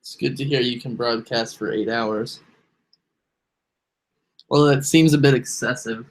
It's good to hear you can broadcast for 8 hours. Well, that seems a bit excessive.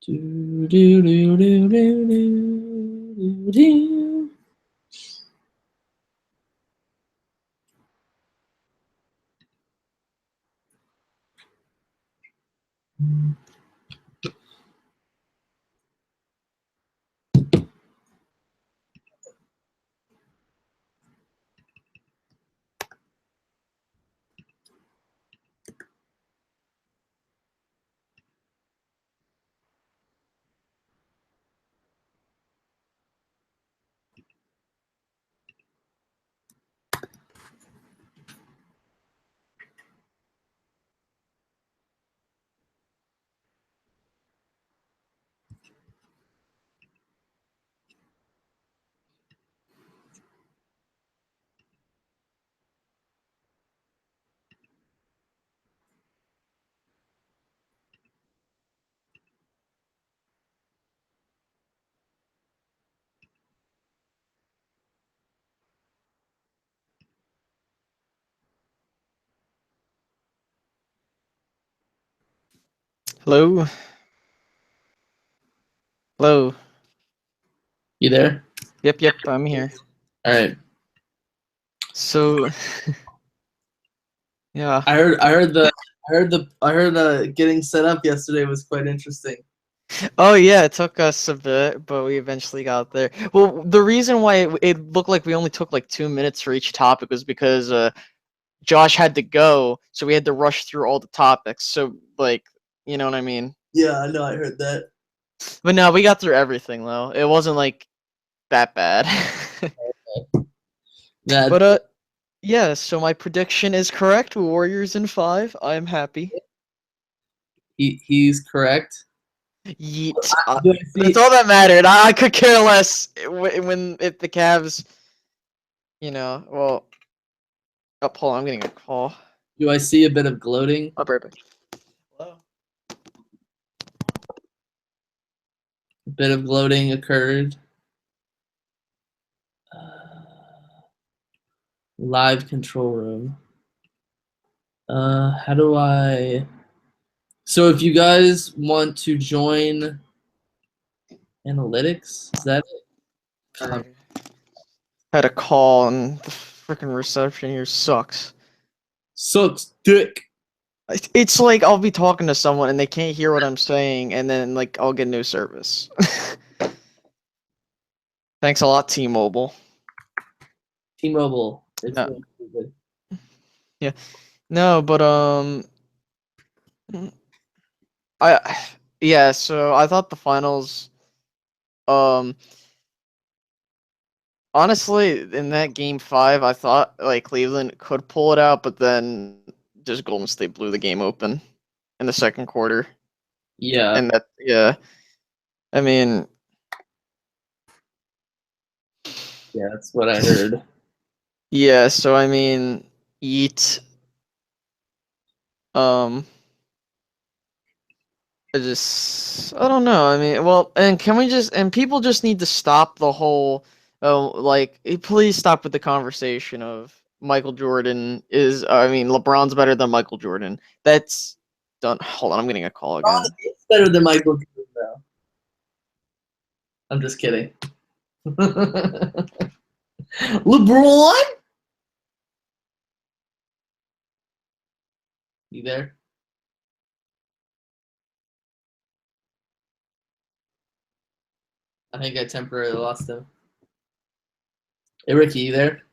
Do, do, do, do, do, do, do. Hello? Hello? You there? Yep, I'm here. All right. So, yeah. I heard getting set up yesterday was quite interesting. Oh, yeah, it took us a bit, but we eventually got there. Well, the reason why it looked like we only took like 2 minutes for each topic was because Josh had to go, so we had to rush through all the topics. So, like, you know what I mean? Yeah, I know. I heard that. But no, we got through everything, though. It wasn't like that bad. That But, yeah, so my prediction is correct. Warriors in 5. I'm happy. he's correct. Yeet. Do I That's see? all that mattered. I could care less when if the Cavs, well, hold on, I'm getting a call. Do I see a bit of gloating? I'll be right back. Hello. A bit of gloating occurred. Live control room. How do I? So if you guys want to join analytics, is that it? I had a call and the freaking reception here sucks. Sucks dick. It's like I'll be talking to someone and they can't hear what I'm saying, and then like I'll get no service. Thanks a lot, T-Mobile. T-Mobile. It's No, going to be good. yeah, no, but I yeah. So I thought the finals, um, honestly, in that game 5, I thought like Cleveland could pull it out, but then just Golden State blew the game open in the second quarter. Yeah, And that, yeah, I mean, yeah, that's what I heard. yeah, so I mean, eat, um, I don't know. I mean, well, and can we just, and people just need to stop the whole, oh, like, please stop with the conversation of Michael Jordan I mean, LeBron's better than Michael Jordan. That's done. Hold on, I'm getting a call again. It's better than Michael Jordan, though. I'm just kidding. LeBron? You there? I think I temporarily lost him. Hey, Ricky, you there?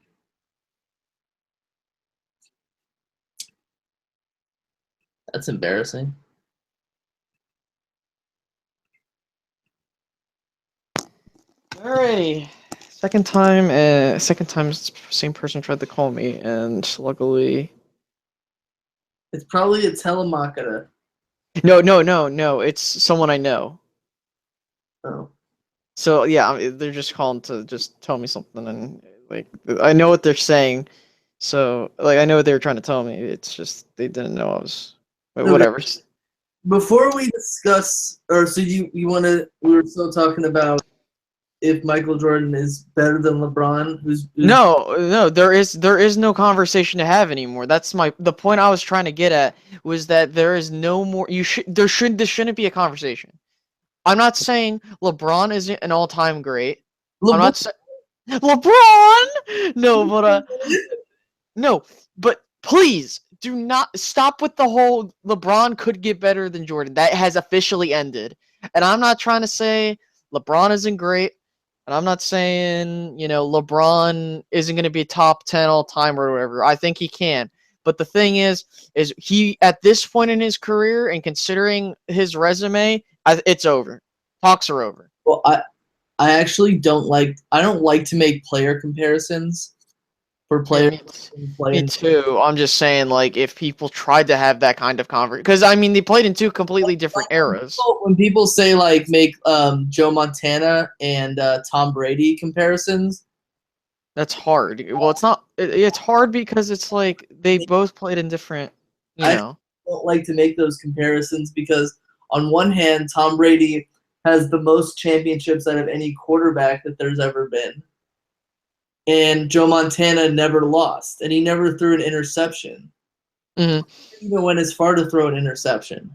That's embarrassing. Alrighty. Second time, same person tried to call me, and luckily It's probably a telemarketer. No. It's someone I know. Oh. So yeah, they're just calling to just tell me something, and like I know what they're saying. So like I know what they were trying to tell me. It's just they didn't know I was. But Okay. whatever. Before we discuss, or so you want to? We were still talking about if Michael Jordan is better than LeBron. Who's No, there is no conversation to have anymore. That's the point I was trying to get at was that there is no more. This shouldn't be a conversation. I'm not saying LeBron isn't an all-time great. I'm LeBron? not saying LeBron. No, but no, but please do not stop with the whole LeBron could get better than Jordan. That has officially ended. And I'm not trying to say LeBron isn't great. And I'm not saying, LeBron isn't going to be top 10 all time or whatever. I think he can. But the thing is he, at this point in his career and considering his resume, it's over. Talks are over. Well, I actually don't like. I don't like to make player comparisons for Yeah, players me playing. too. I'm just saying, like, if people tried to have that kind of conversation, because I mean, they played in two completely different eras. When people say like make Joe Montana and Tom Brady comparisons, That's hard. Well, it's not. It's hard because it's like they both played in different. You I know. don't like to make those comparisons because on one hand, Tom Brady has the most championships out of any quarterback that there's ever been. And Joe Montana never lost, and he never threw an interception. Hmm. He even went as far to throw an interception.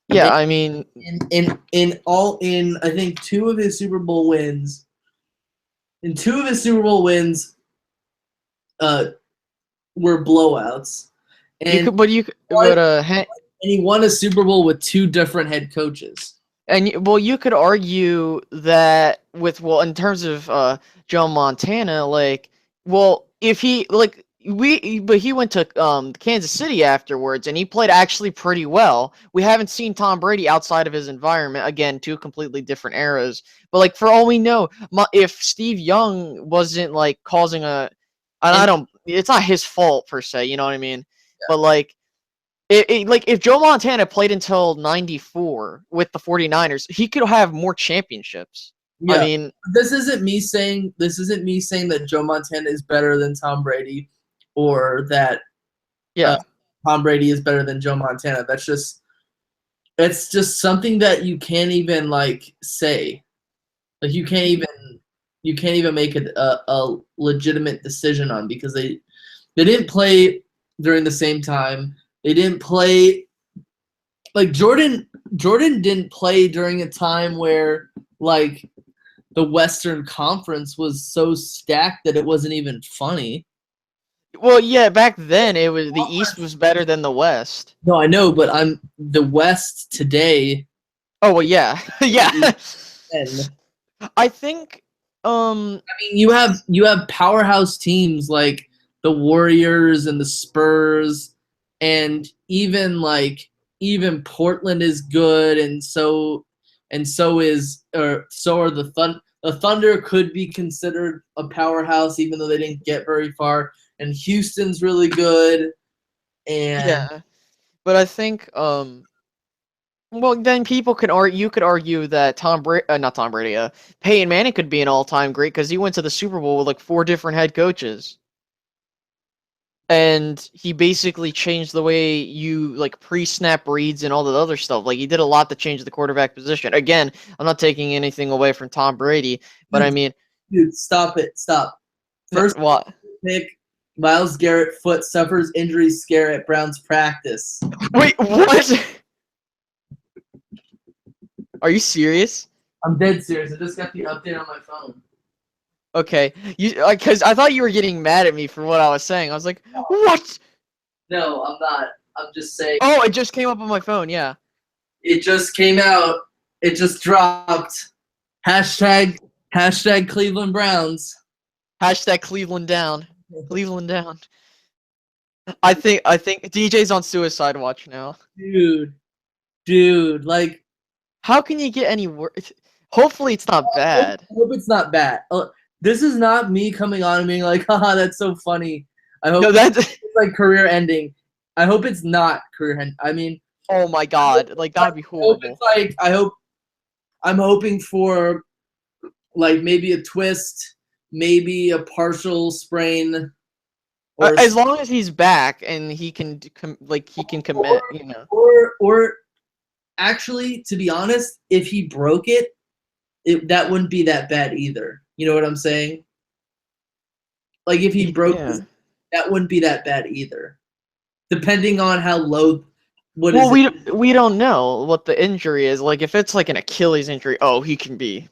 Yeah, I mean, In I think two of his Super Bowl wins, uh, were blowouts, and and he won a Super Bowl with two different head coaches. well, you could argue that in terms of Joe Montana, like, well, if he like but he went to Kansas City afterwards, and he played actually pretty well. We haven't seen Tom Brady outside of his environment. Again, two completely different eras. But like for all we know, if Steve Young wasn't like causing I don't. It's not his fault per se. You know what I mean? Yeah. But like. Like if Joe Montana played until 94 with the 49ers, he could have more championships. Yeah. I mean, this isn't me saying that Joe Montana is better than Tom Brady or that yeah. Tom Brady is better than Joe Montana. It's just something that you can't even like say. Like you can't even make a legitimate decision on because they didn't play during the same time. They didn't play like Jordan didn't play during a time where like the Western Conference was so stacked that it wasn't even funny. Well, yeah, back then it was the East was better than the West. No, I know, but I'm the West today. Oh, well, yeah. Yeah. And I think I mean, you have powerhouse teams like the Warriors and the Spurs, and even Portland is good, and so are the Thunder. The Thunder could be considered a powerhouse, even though they didn't get very far. And Houston's really good, and yeah. But I think well, then people could argue. You could argue that not Tom Brady, Peyton Manning could be an all-time great because he went to the Super Bowl with like 4 different head coaches, and he basically changed the way you like pre-snap reads and all the other stuff. Like he did a lot to change the quarterback position. Again, I'm not taking anything away from Tom Brady, but I mean, dude, stop it, stop. First what? pick, Myles Garrett foot suffers injury scare at Browns practice. Wait, what? Are you serious? I'm dead serious. I just got the update on my phone. Okay, because I thought you were getting mad at me for what I was saying. I was like, what? No, I'm not. I'm just saying. Oh, it just came up on my phone. Yeah. It just came out. It just dropped. Hashtag Cleveland Browns. Hashtag Cleveland down. Cleveland down. I think DJ's on suicide watch now. Dude, like. How can you get any worse? Hopefully it's not bad. I hope it's not bad. This is not me coming on and being like, haha, that's so funny. I hope No, that's it's like career ending. I hope it's not career. I mean, Oh my god, like that would be I hope horrible. it's like I'm hoping for like maybe a twist, maybe a partial sprain, or As long as he's back and he can he can or commit, you know. or actually, to be honest, if he broke it, that wouldn't be that bad either. You know what I'm saying? Like if he broke Yeah. this, that wouldn't be that bad either. Depending on how low, what Well, is it? we don't know what the injury is. Like if it's like an Achilles injury, oh, he can be.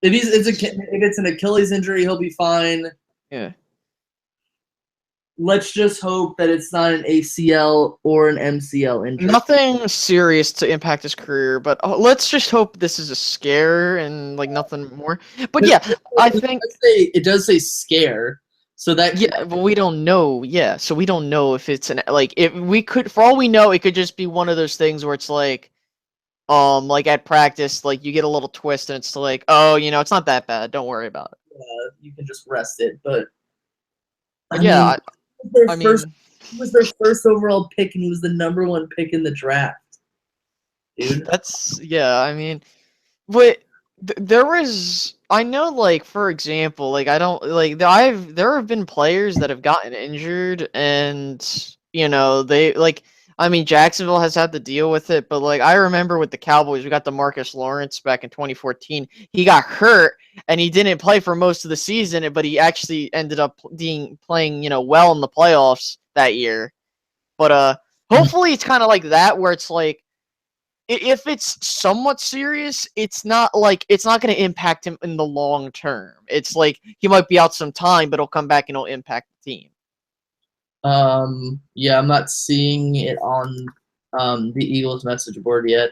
If it's an Achilles injury, he'll be fine. Yeah. Let's just hope that it's not an ACL or an MCL injury. Nothing serious to impact his career, but let's just hope this is a scare and like nothing more. But yeah, I think it does say scare, so that yeah, but we don't know. Yeah, so we don't know if it's an like if we could, for all we know, it could just be one of those things where it's like at practice, like you get a little twist and it's like, oh, you know, it's not that bad. Don't worry about it. you can just rest it. But But I yeah, mean, I mean, he was their first overall pick, and he was the #1 pick in the draft, dude. that's yeah. I mean, but there was I know like for example like I don't like there have been players that have gotten injured and you know they like I mean Jacksonville has had to deal with it, but like I remember with the Cowboys we got the Marcus Lawrence back in 2014. He got hurt and he didn't play for most of the season, but he actually ended up being playing, you know, well in the playoffs that year. But hopefully it's kind of like that where it's like if it's somewhat serious, it's not going to impact him in the long term. It's like he might be out some time, but he'll come back and he'll impact the team. Yeah, I'm not seeing it on the Eagles message board yet.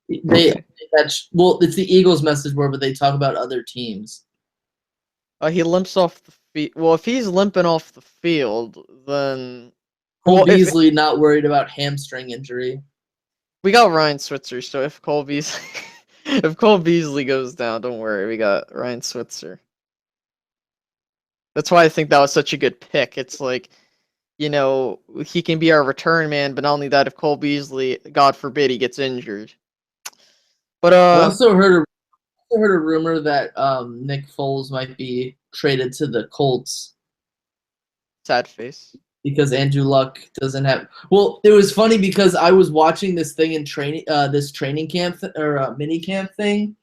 They Okay. it's the Eagles message board, but they talk about other teams. He limps off the field. Well, if he's limping off the field, then Cole well, if Beasley not worried about hamstring injury. we got Ryan Switzer, so if Cole Beasley if Cole Beasley goes down, don't worry, we got Ryan Switzer. That's why I think that was such a good pick. It's like, you know, he can be our return man, but not only that, if Cole Beasley, God forbid, he gets injured. But I also heard a rumor that Nick Foles might be traded to the Colts sad face. because Andrew Luck doesn't have. Well, it was funny because I was watching this thing in training, this training camp or mini camp thing,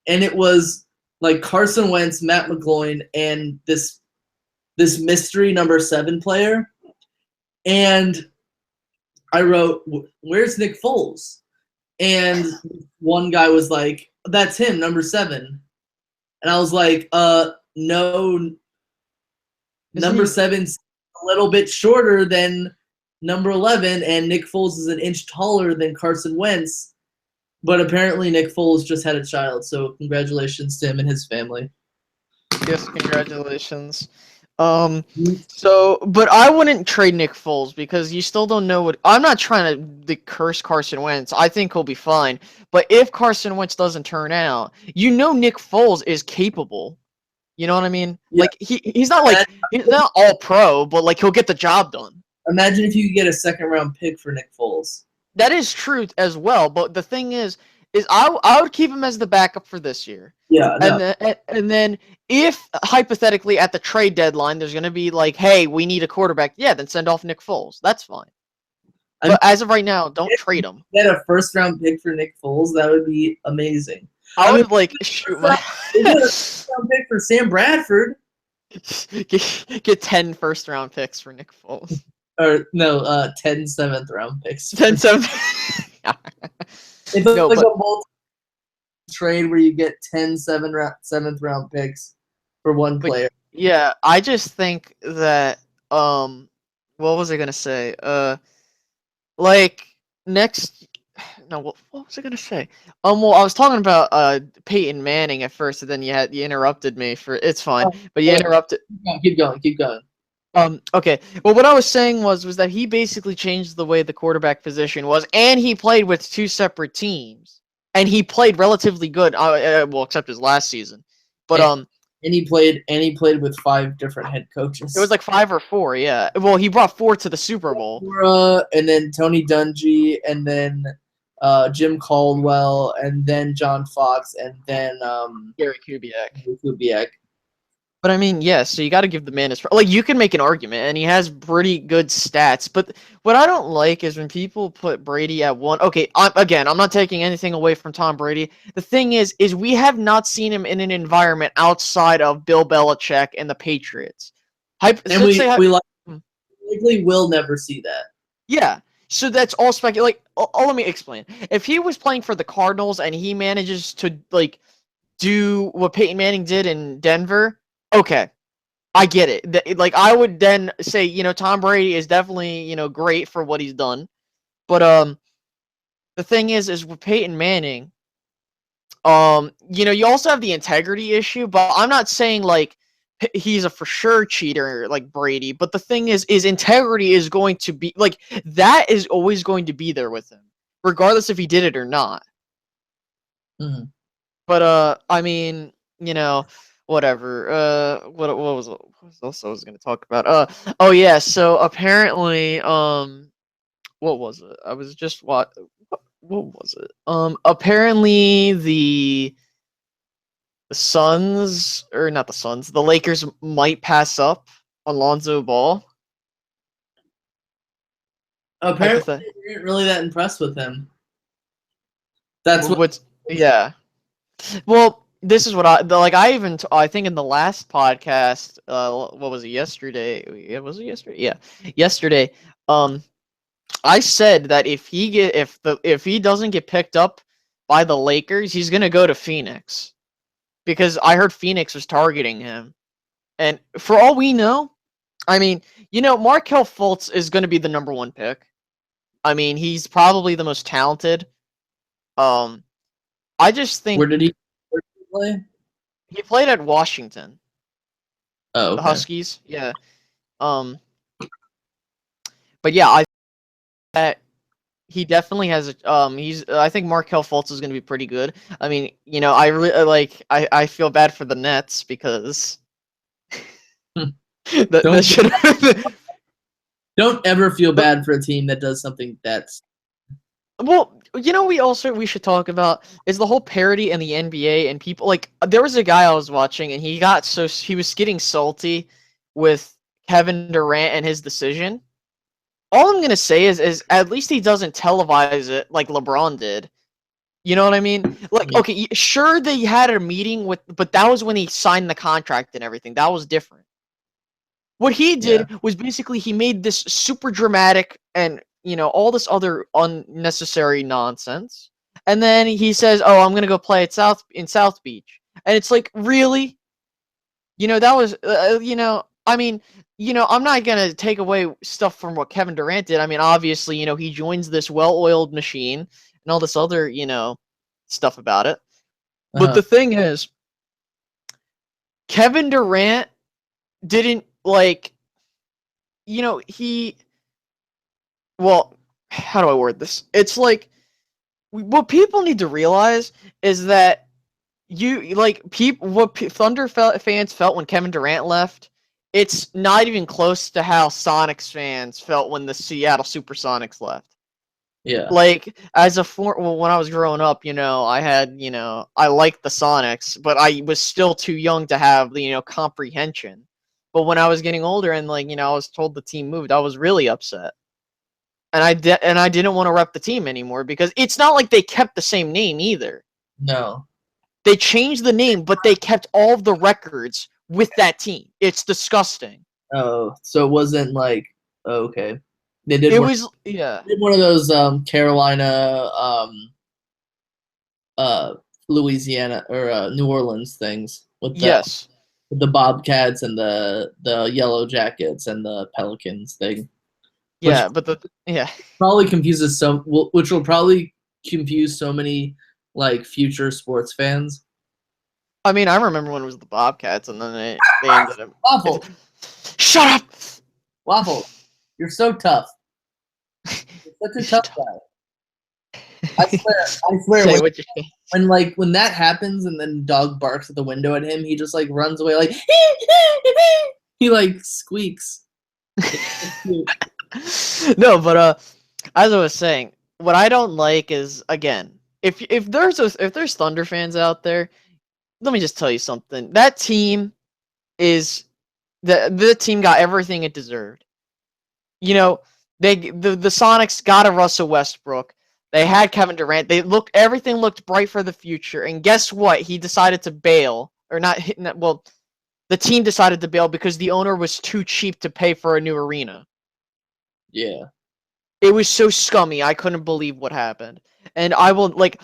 and it was like Carson Wentz, Matt McGloin, and this mystery #7 player, and I wrote, "Where's Nick Foles?" And one guy was like, "That's him, #7." And I was like, no, #7's a little bit shorter than #11, and Nick Foles is an inch taller than Carson Wentz. But apparently Nick Foles just had a child, so congratulations to him and his family. Yes, congratulations. But I wouldn't trade Nick Foles because you still don't know what. I'm not trying to curse Carson Wentz. I think he'll be fine. But if Carson Wentz doesn't turn out, you know Nick Foles is capable. You know what I mean? Yeah. Like he's not all pro, but like he'll get the job done. Imagine if you could get a second-round pick for Nick Foles. That is true as well. But the thing is I would keep him as the backup for this year. Yeah, no. And then if hypothetically at the trade deadline there's going to be like, hey, we need a quarterback, yeah, then send off Nick Foles. That's fine. But as of right now, don't trade him. Get a first-round pick for Nick Foles. That would be amazing. I would like shoot my first-round pick for Sam Bradford. get 10 first-round picks for Nick Foles. Or no, 10 7th-round picks. 10 7. It's No, like but- a multi trade where you get 10 7th-round picks for one player. Yeah, I just think that what was I gonna say? Like next. No, what was I gonna say? Well, I was talking about Peyton Manning at first, and then you interrupted me for. It's fine, but you interrupted. Keep going. Okay. Well, what I was saying was that he basically changed the way the quarterback position was, and he played with 2 separate teams, and he played relatively good. Well, except his last season, but And he played with 5 different head coaches. It was like 5 or 4, yeah. Well, he brought 4 to the Super Bowl. And then Tony Dungy, and then Jim Caldwell, and then John Fox, and then Gary Kubiak. Kubiak. But I mean, yes, so you got to give the man his like. You can make an argument, and he has pretty good stats. But what I don't like is when people put Brady at one. Okay, I'm not taking anything away from Tom Brady. The thing is we have not seen him in an environment outside of Bill Belichick and the Patriots. And we likely will never see that. Yeah. So that's all speculation. Like, let me explain. If he was playing for the Cardinals and he manages to like do what Peyton Manning did in Denver. Okay, I get it. Like, I would then say, Tom Brady is definitely, great for what he's done. But the thing is with Peyton Manning, you also have the integrity issue. But I'm not saying like he's a for sure cheater like Brady. But the thing is integrity is going to be like that is always going to be there with him, regardless if he did it or not. Mm-hmm. But I mean, whatever. What was else I was gonna talk about? Oh yeah. So apparently, what was it? I was just what was it? Apparently the Suns, or not the Suns, the Lakers might pass up on Lonzo Ball. Apparently, they weren't really that impressed with him. That's what. Yeah. Well, this is what I think in the last podcast, what was it, yesterday? Yeah, was it yesterday? Yeah, yesterday. I said that if he doesn't get picked up by the Lakers, he's gonna go to Phoenix, because I heard Phoenix was targeting him, and for all we know, I mean, Markelle Fultz is gonna be the number 1 pick. I mean, he's probably the most talented. I just think. Where did he play? He played at Washington. Oh, okay. The Huskies, yeah. But yeah, I think that he definitely has. I think Markelle Fultz is going to be pretty good. I mean, I really I feel bad for the Nets because that should. Don't ever feel bad for a team that does something that's. Well, we should talk about is the whole parity in the NBA, and people like there was a guy I was watching and he was getting salty with Kevin Durant and his decision. All I'm gonna say is at least he doesn't televise it like LeBron did. You know what I mean? Like, okay, sure they had a meeting but that was when he signed the contract and everything. That was different. What he did was basically he made this super dramatic and all this other unnecessary nonsense. And then he says, "Oh, I'm going to go play at South Beach." And it's like, "Really?" That was I mean, I'm not going to take away stuff from what Kevin Durant did. I mean, obviously, he joins this well-oiled machine and all this other, stuff about it. But the thing is, Kevin Durant didn't he. Well, how do I word this? It's like what people need to realize is that what Thunder fans felt when Kevin Durant left. It's not even close to how Sonics fans felt when the Seattle SuperSonics left. Yeah. Like when I was growing up, I had I liked the Sonics, but I was still too young to have the comprehension. But when I was getting older and I was told the team moved, I was really upset. And I didn't want to rep the team anymore because it's not like they kept the same name either. No. They changed the name, but they kept all of the records with that team. It's disgusting. Oh, so it wasn't like okay. They did. It was yeah. They did one of those Carolina, Louisiana or New Orleans things with the Bobcats and the Yellow Jackets and the Pelicans thing. Yeah, but probably confuses which will probably confuse so many like future sports fans. I mean, I remember when it was the Bobcats, and then they ended up. Waffle. Shut up, Waffle. You're so tough. You're such a tough guy. I swear, Say what you when that happens and then dog barks at the window at him, he just like runs away like he like squeaks. No, but as I was saying, what I don't like is again, if there's Thunder fans out there, let me just tell you something. That team is the team got everything it deserved. You know, the Sonics got a Russell Westbrook. They had Kevin Durant. Everything looked bright for the future. And guess what? He decided to bail, or not. Well, the team decided to bail because the owner was too cheap to pay for a new arena. Yeah. It was so scummy. I couldn't believe what happened. And I will like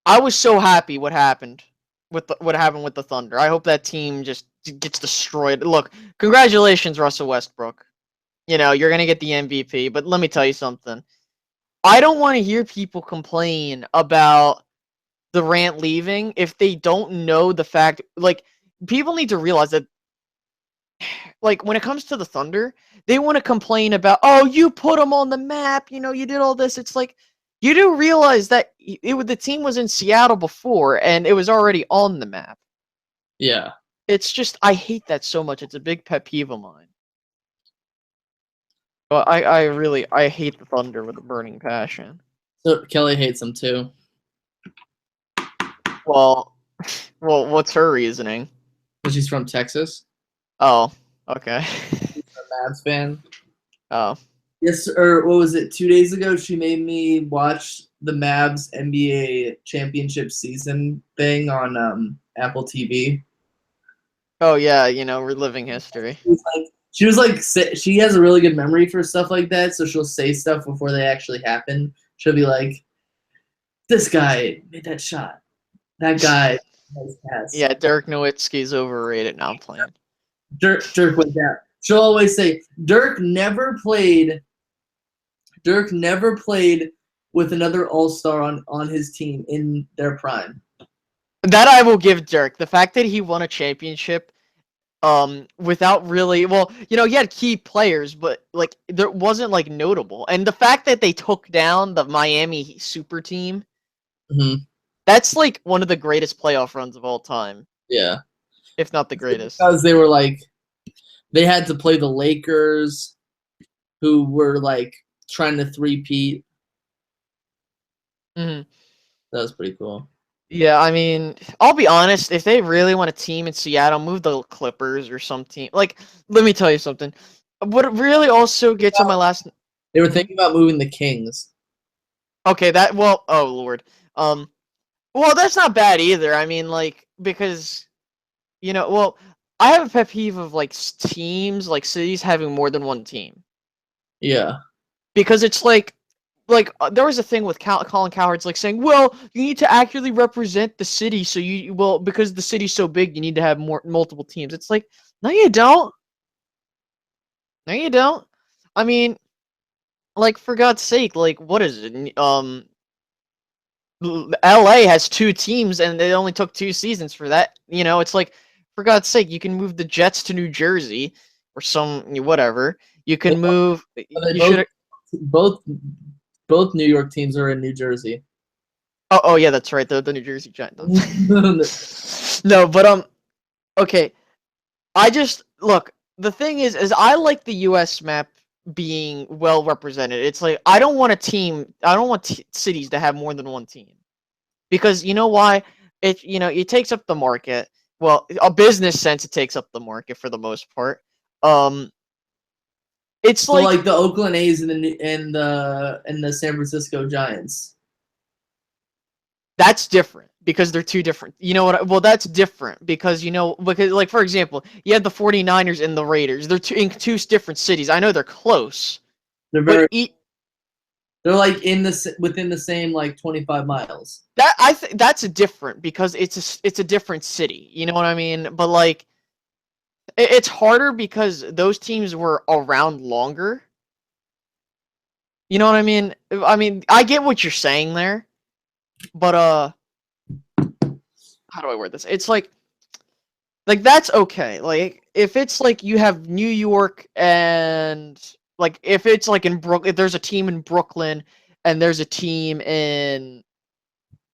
I was so happy what happened with the Thunder. I hope that team just gets destroyed. Look, congratulations, Russell Westbrook. You know, you're going to get the MVP, but let me tell you something. I don't want to hear people complain about Durant leaving if they don't know the fact. Like, people need to realize that, like, when it comes to the Thunder, they want to complain about, oh, you put them on the map, you know, you did all this. It's like, you do realize that the team was in Seattle before, and it was already on the map. Yeah. It's just, I hate that so much. It's a big pet peeve of mine. But I hate the Thunder with a burning passion. So Kelly hates them too. Well, what's her reasoning? Because she's from Texas. Oh, okay. She's a Mavs fan. Oh. Yes, or what was it? 2 days ago, she made me watch the Mavs NBA championship season thing on Apple TV. Oh yeah, you know, reliving history. She was like, she has a really good memory for stuff like that, so she'll say stuff before they actually happen. She'll be like, "This guy made that shot. That guy has pass." Yeah, Dirk Nowitzki's overrated. Now I'm playing. Dirk went down. She'll always say, Dirk never played with another All-Star on his team in their prime. That I will give Dirk. The fact that he won a championship without really, well, you know, he had key players, but like there wasn't like notable. And the fact that they took down the Miami super team, that's like one of the greatest playoff runs of all time. Yeah. If not the greatest. Because they were like, they had to play the Lakers, who were like trying to three-peat. Mm-hmm. That was pretty cool. Yeah, I mean, I'll be honest. If they really want a team in Seattle, move the Clippers or some team. Like, let me tell you something. What really also gets on my last. They were thinking about moving the Kings. Okay, oh Lord. Well, that's not bad either. I mean, like, because, you know, well, I have a pet peeve of like teams, like cities having more than one team. Yeah. Because it's like there was a thing with Colin Cowherd's like saying, well, you need to accurately represent the city, so because the city's so big, you need to have multiple teams. It's like, no, you don't. No, you don't. I mean, like, for God's sake, like, what is it? LA has 2 teams, and it only took 2 seasons for that. You know, it's like, for God's sake, you can move the Jets to New Jersey or whatever. You can move. Both New York teams are in New Jersey. Oh yeah, that's right. The New Jersey Giants. No, but okay. I just look. The thing is I like the U.S. map being well represented. It's like I don't want cities to have more than one team, because you know why? It takes up the market. Well, a business sense, it takes up the market for the most part. It's so like the Oakland A's and the San Francisco Giants. That's different because they're 2 different. You know what? Well, that's different because like, for example, you have the 49ers and the Raiders. They're in 2 different cities. I know they're close. They're they're like within the same like 25 miles. That's different because it's a different city. You know what I mean? But like, it's harder because those teams were around longer. You know what I mean? I get what you're saying there, but how do I word this? It's like that's okay. Like, if it's like you have New York and like if it's like if there's a team in Brooklyn and there's a team in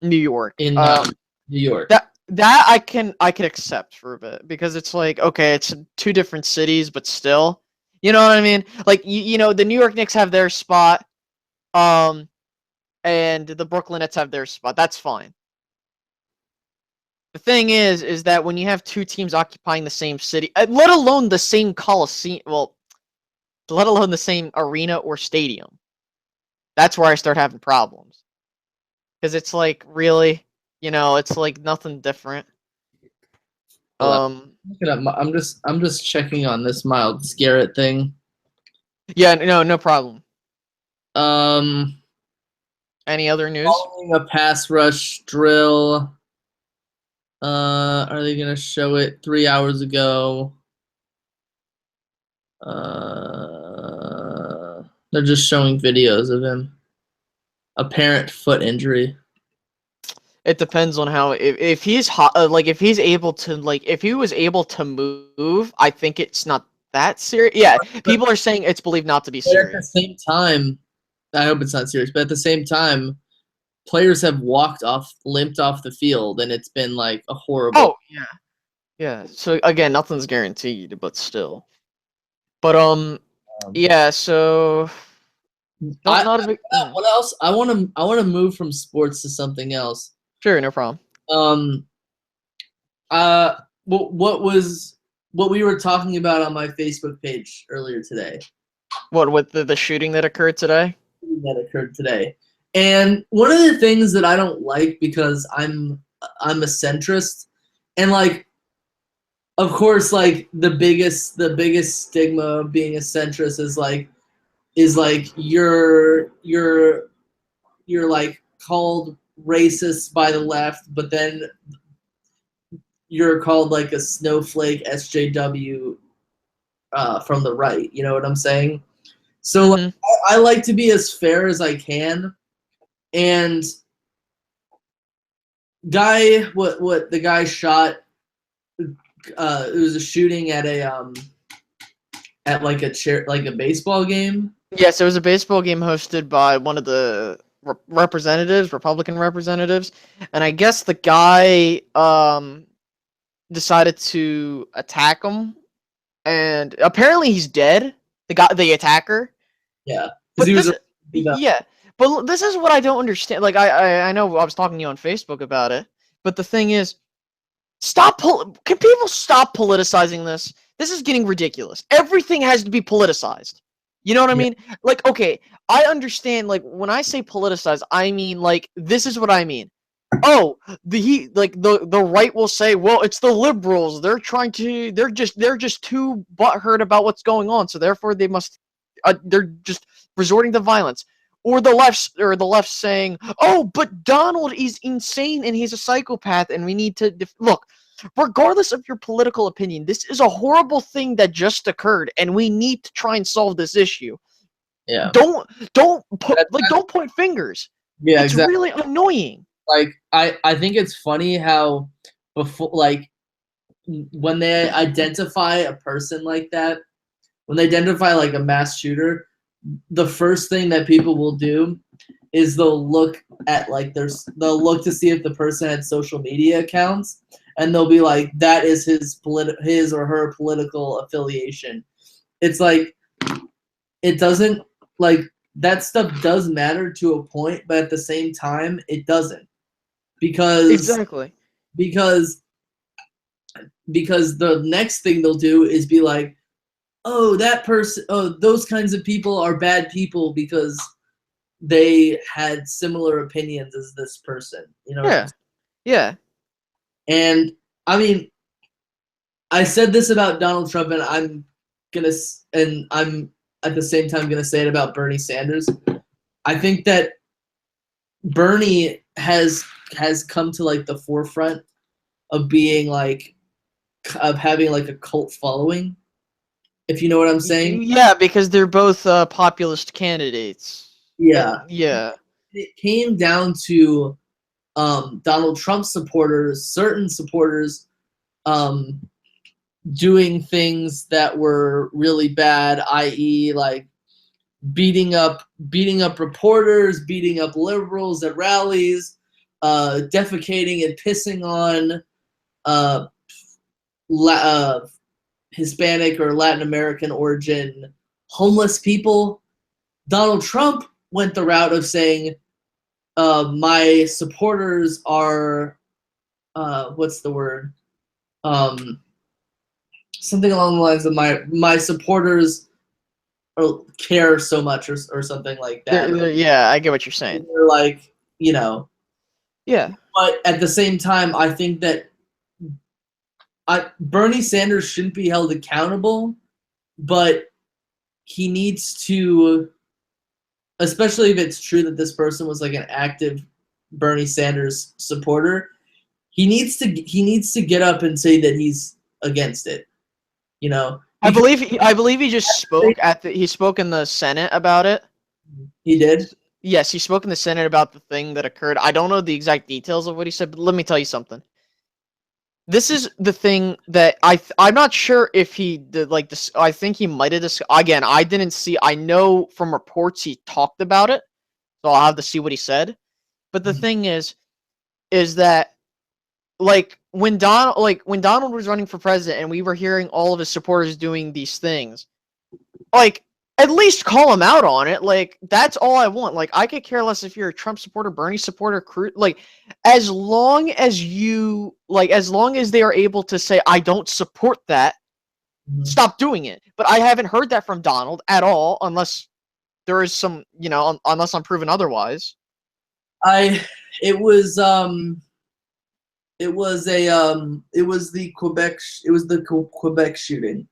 New York. in New York. That I can accept for a bit, because it's like, okay, it's two different cities, but still, you know what I mean? Like you know, the New York Knicks have their spot, and the Brooklyn Nets have their spot. That's fine. The thing is that when you have two teams occupying the same city, let alone the same coliseum, well, let alone the same arena or stadium, that's where I start having problems. Because it's like, really, you know, it's like nothing different. Look it up. I'm just checking on this Myles Garrett thing. Yeah, no problem. Um, Any other news? Following a pass rush drill. Are they gonna show it 3 hours ago? They're just showing videos of him. Apparent foot injury. It depends on how, if he's hot, like if he's able to, like if he was able to move, I think it's not that serious. Yeah, people are saying it's believed not to be But at the serious. same time, I hope it's not serious. But at the same time, players have limped off the field, and it's been like a horrible. Oh yeah, yeah. So again, nothing's guaranteed, but still. But yeah. So not a big. What else? I want to move from sports to something else. Sure, no problem. What we were talking about on my Facebook page earlier today. What, with the shooting that occurred today? That occurred today. And one of the things that I don't like, because I'm a centrist, and like, of course, like the biggest stigma of being a centrist is like you're like called racist by the left, but then you're called like a snowflake SJW from the right. You know what I'm saying? So like, I like to be as fair as I can. And the guy shot. It was a shooting at at like a baseball game. Yes, it was a baseball game hosted by one of the Republican representatives, and I guess the guy decided to attack him, and apparently he's dead. The attacker. Yeah, but but this is what I don't understand. Like I know I was talking to you on Facebook about it, but the thing is, can people stop politicizing this? This is getting ridiculous. Everything has to be politicized. You know what I mean? Like, okay, I understand, like, when I say politicized, I mean, like, this is what I mean. Oh, the right will say, well, it's the liberals. They're just too butthurt about what's going on, so therefore they're just resorting to violence. Or the left saying, oh, but Donald is insane and he's a psychopath and we need to look. Regardless of your political opinion, this is a horrible thing that just occurred, and we need to try and solve this issue. Yeah. Don't point fingers. Yeah, it's exactly. really annoying. Like I think it's funny how before, like, when they identify a person like that, when they identify like a mass shooter, the first thing that people will do is they'll look to see if the person had social media accounts, and they'll be like, that is his or her political affiliation. It's like, it doesn't, like, that stuff does matter to a point, but at the same time it doesn't, because because the next thing they'll do is be like, oh, those kinds of people are bad people because they had similar opinions as this person. You know? Yeah. And I mean, I said this about Donald Trump, and I'm at the same time gonna say it about Bernie Sanders. I think that Bernie has come to like the forefront of being like, of having like a cult following, if you know what I'm saying. Yeah, because they're both populist candidates. Yeah. It came down to Donald Trump supporters, certain supporters, doing things that were really bad, i.e., like beating up reporters, beating up liberals at rallies, defecating and pissing on uh, Hispanic or Latin American origin homeless people. Donald Trump went the route of saying, my supporters are, what's the word? Something along the lines of my supporters care so much, or something like that. Yeah, I get what you're saying. They're like, you know. Yeah. But at the same time, I think that Bernie Sanders shouldn't be held accountable, but he needs to, especially if it's true that this person was like an active Bernie Sanders supporter, he needs to get up and say that he's against it. You know, I believe he just spoke he spoke in the Senate about it. He did? Yes, he spoke in the Senate about the thing that occurred. I don't know the exact details of what he said, but let me tell you something. This is the thing that I'm not sure if he did like this. I think he might have again. I didn't see. I know from reports he talked about it, so I'll have to see what he said. But the thing is that when Donald was running for president and we were hearing all of his supporters doing these things, at least call him out on it. That's all I want. I could care less if you're a Trump supporter, Bernie supporter, as long as they are able to say, I don't support that, stop doing it. But I haven't heard that from Donald at all, unless there is some, unless I'm proven otherwise. It was the Quebec shooting,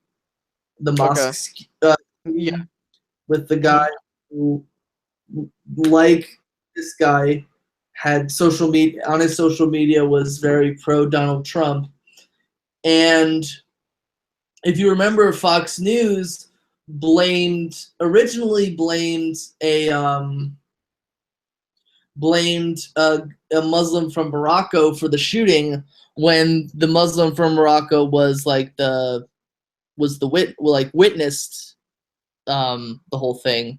the mosque, yeah, with the guy who, like this guy, had social media on his social media, was very pro Donald Trump, and if you remember, Fox News originally blamed a Muslim from Morocco for the shooting, when the Muslim from Morocco was witnessed the whole thing.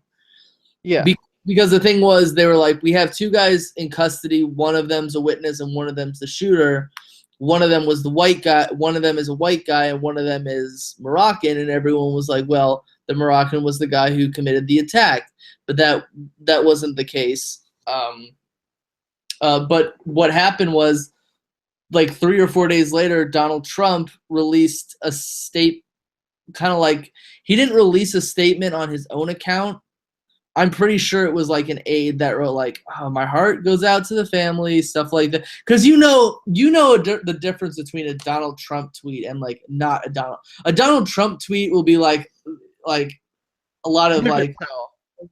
Yeah. Because the thing was, they were like, we have two guys in custody. One of them's a witness and one of them's the shooter. One of them was the white guy. One of them is a white guy and one of them is Moroccan. And everyone was like, well, the Moroccan was the guy who committed the attack. But that wasn't the case. But what happened was, 3 or 4 days later, Donald Trump released a he didn't release a statement on his own account. I'm pretty sure it was an aide that wrote oh, my heart goes out to the family, stuff like that. Because the difference between a Donald Trump tweet and not a Donald Trump tweet will be like a lot of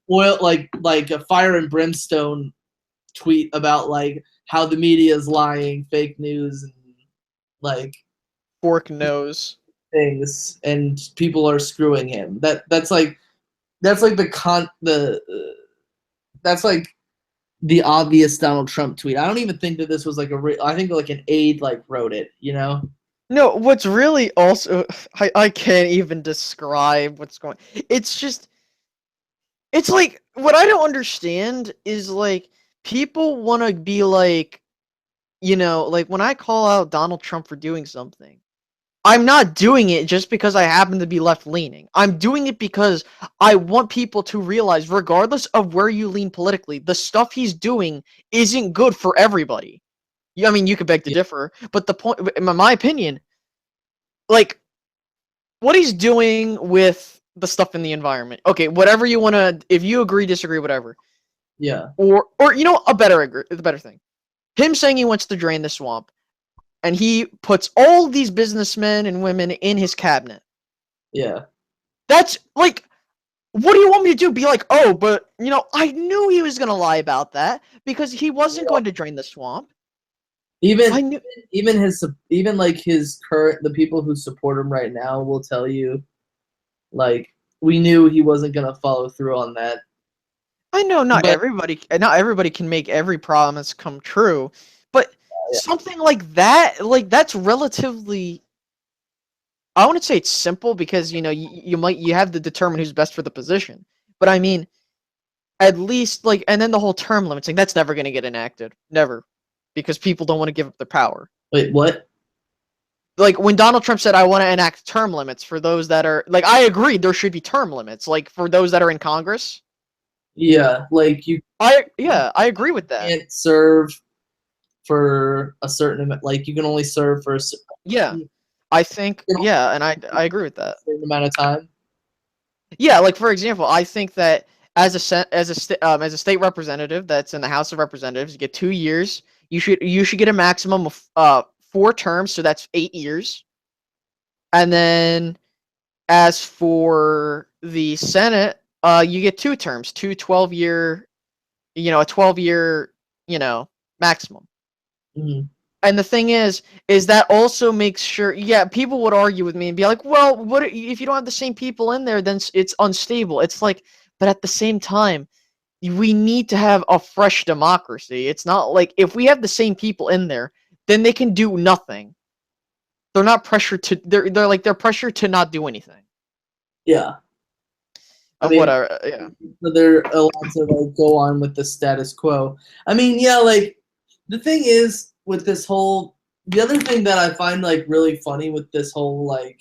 oil, like a fire and brimstone tweet about how the media is lying, fake news, and fork nose things, and people are screwing him. That's the obvious Donald Trump tweet. I don't even think that this was I think an aide wrote it, No, what's really also I can't even describe what's going. It's just what I don't understand is people want to be when I call out Donald Trump for doing something, I'm not doing it just because I happen to be left-leaning. I'm doing it because I want people to realize, regardless of where you lean politically, the stuff he's doing isn't good for everybody. I mean, you could beg to differ, but the point, in my opinion, what he's doing with the stuff in the environment. Okay, whatever you want to, if you agree, disagree, whatever. Yeah. Or a better thing. Him saying he wants to drain the swamp. And he puts all these businessmen and women in his cabinet. Yeah. That's what do you want me to do? Be oh, but I knew he was gonna lie about that because he wasn't going to drain the swamp. Even his current, the people who support him right now will tell you, we knew he wasn't gonna follow through on that. I know not everybody can make every promise come true, but something like that, that's relatively, I wouldn't say it's simple because you have to determine who's best for the position. But I mean, at least like, and then the whole term limits thing, that's never going to get enacted, never, because people don't want to give up their power. Wait, what? Like when Donald Trump said, "I want to enact term limits for those that are like," I agreed there should be term limits, like for those that are in Congress. Yeah, like you I agree with that. can't serve for a certain amount. Like you can only serve for a Yeah, I think yeah, and I agree with that. certain amount of time. Yeah, like for example, I think that as a state representative that's in the House of Representatives, you get 2 years. You should get a maximum of 4 terms, so that's 8 years. And then as for the Senate, you get 2 terms, 12-year, a 12-year, maximum. Mhm. And the thing is that also makes sure, yeah, people would argue with me and be like, well, what if you don't have the same people in there, then it's unstable. It's like, but at the same time, we need to have a fresh democracy. It's not like if we have the same people in there, then they can do nothing. They're not pressured to, they're pressured to not do anything. Yeah. I mean, Whatever, yeah. they're allowed to like go on with the status quo. I mean, yeah, like the thing is with this whole the other thing that I find like really funny with this whole like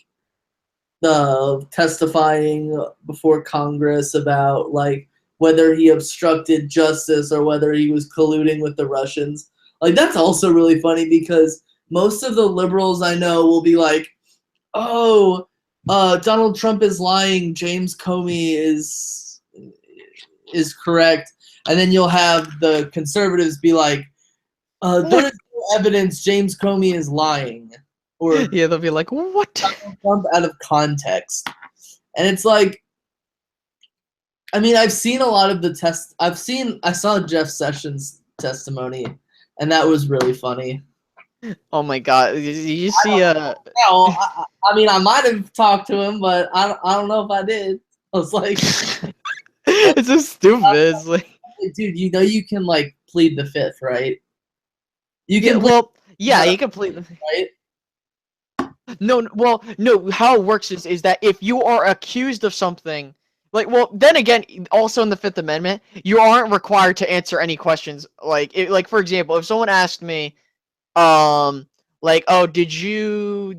the testifying before Congress about like whether he obstructed justice or whether he was colluding with the Russians. Like that's also really funny because most of the liberals I know will be like, "Oh, Donald Trump is lying. James Comey is correct," and then you'll have the conservatives be like, "There is no evidence James Comey is lying," or Yeah, they'll be like, what? Trump out of context, and it's like, I mean, I've seen a lot of the tests. I saw Jeff Sessions' testimony, and that was really funny. Oh my god, you see, No, I mean, I might have talked to him, but I don't know if I did. I was like, it's so stupid. It's like, dude, you know you can like plead the fifth, right? You yeah, can plead, well, yeah, you completely. right? No, well, no. How it works is that if you are accused of something, like, well, then again, also in the Fifth Amendment, you aren't required to answer any questions. Like for example, if someone asked me, like, oh, did you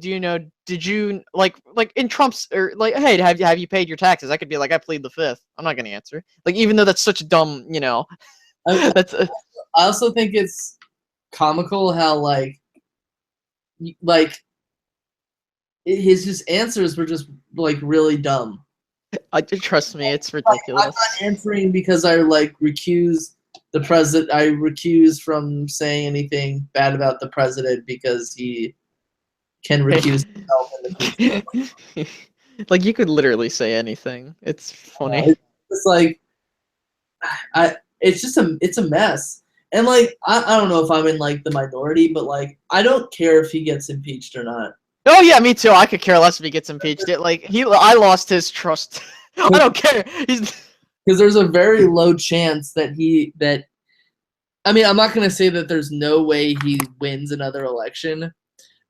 like in Trump's or like, hey, have you paid your taxes? I could be like, I plead the fifth. I'm not gonna answer. Like, even though that's such a dumb, I, that's I also think it's comical how like his just answers were just like really dumb. trust me, it's Like, I'm ridiculous. not answering because I like recuse the president. I recuse from saying anything bad about the president because he can recuse himself in the future. Like you could literally say anything. It's funny. It's just like it's a mess. And like I don't know if I'm in like the minority, but like I don't care if he gets impeached or not. Oh yeah, me too. I could care less if he gets impeached. I lost his trust. I don't care. He's Because there's a very low chance that I mean, I'm not gonna say that there's no way he wins another election,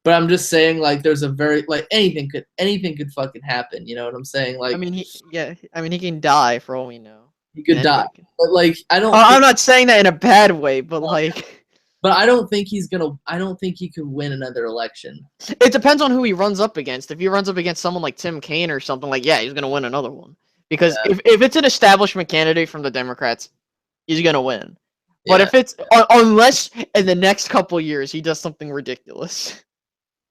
but I'm just saying like there's a very like anything could fucking happen. You know what I'm saying? Like I mean, he can die for all we know. he could die, but like I'm not saying that in a bad way, but like, but I don't think he's gonna. I don't think he could win another election. it depends on who he runs up against. If he runs up against someone like Tim Kaine or something, like, yeah, he's gonna win another one. Because if it's an establishment candidate from the Democrats, he's gonna win. But if it's unless in the next couple years he does something ridiculous.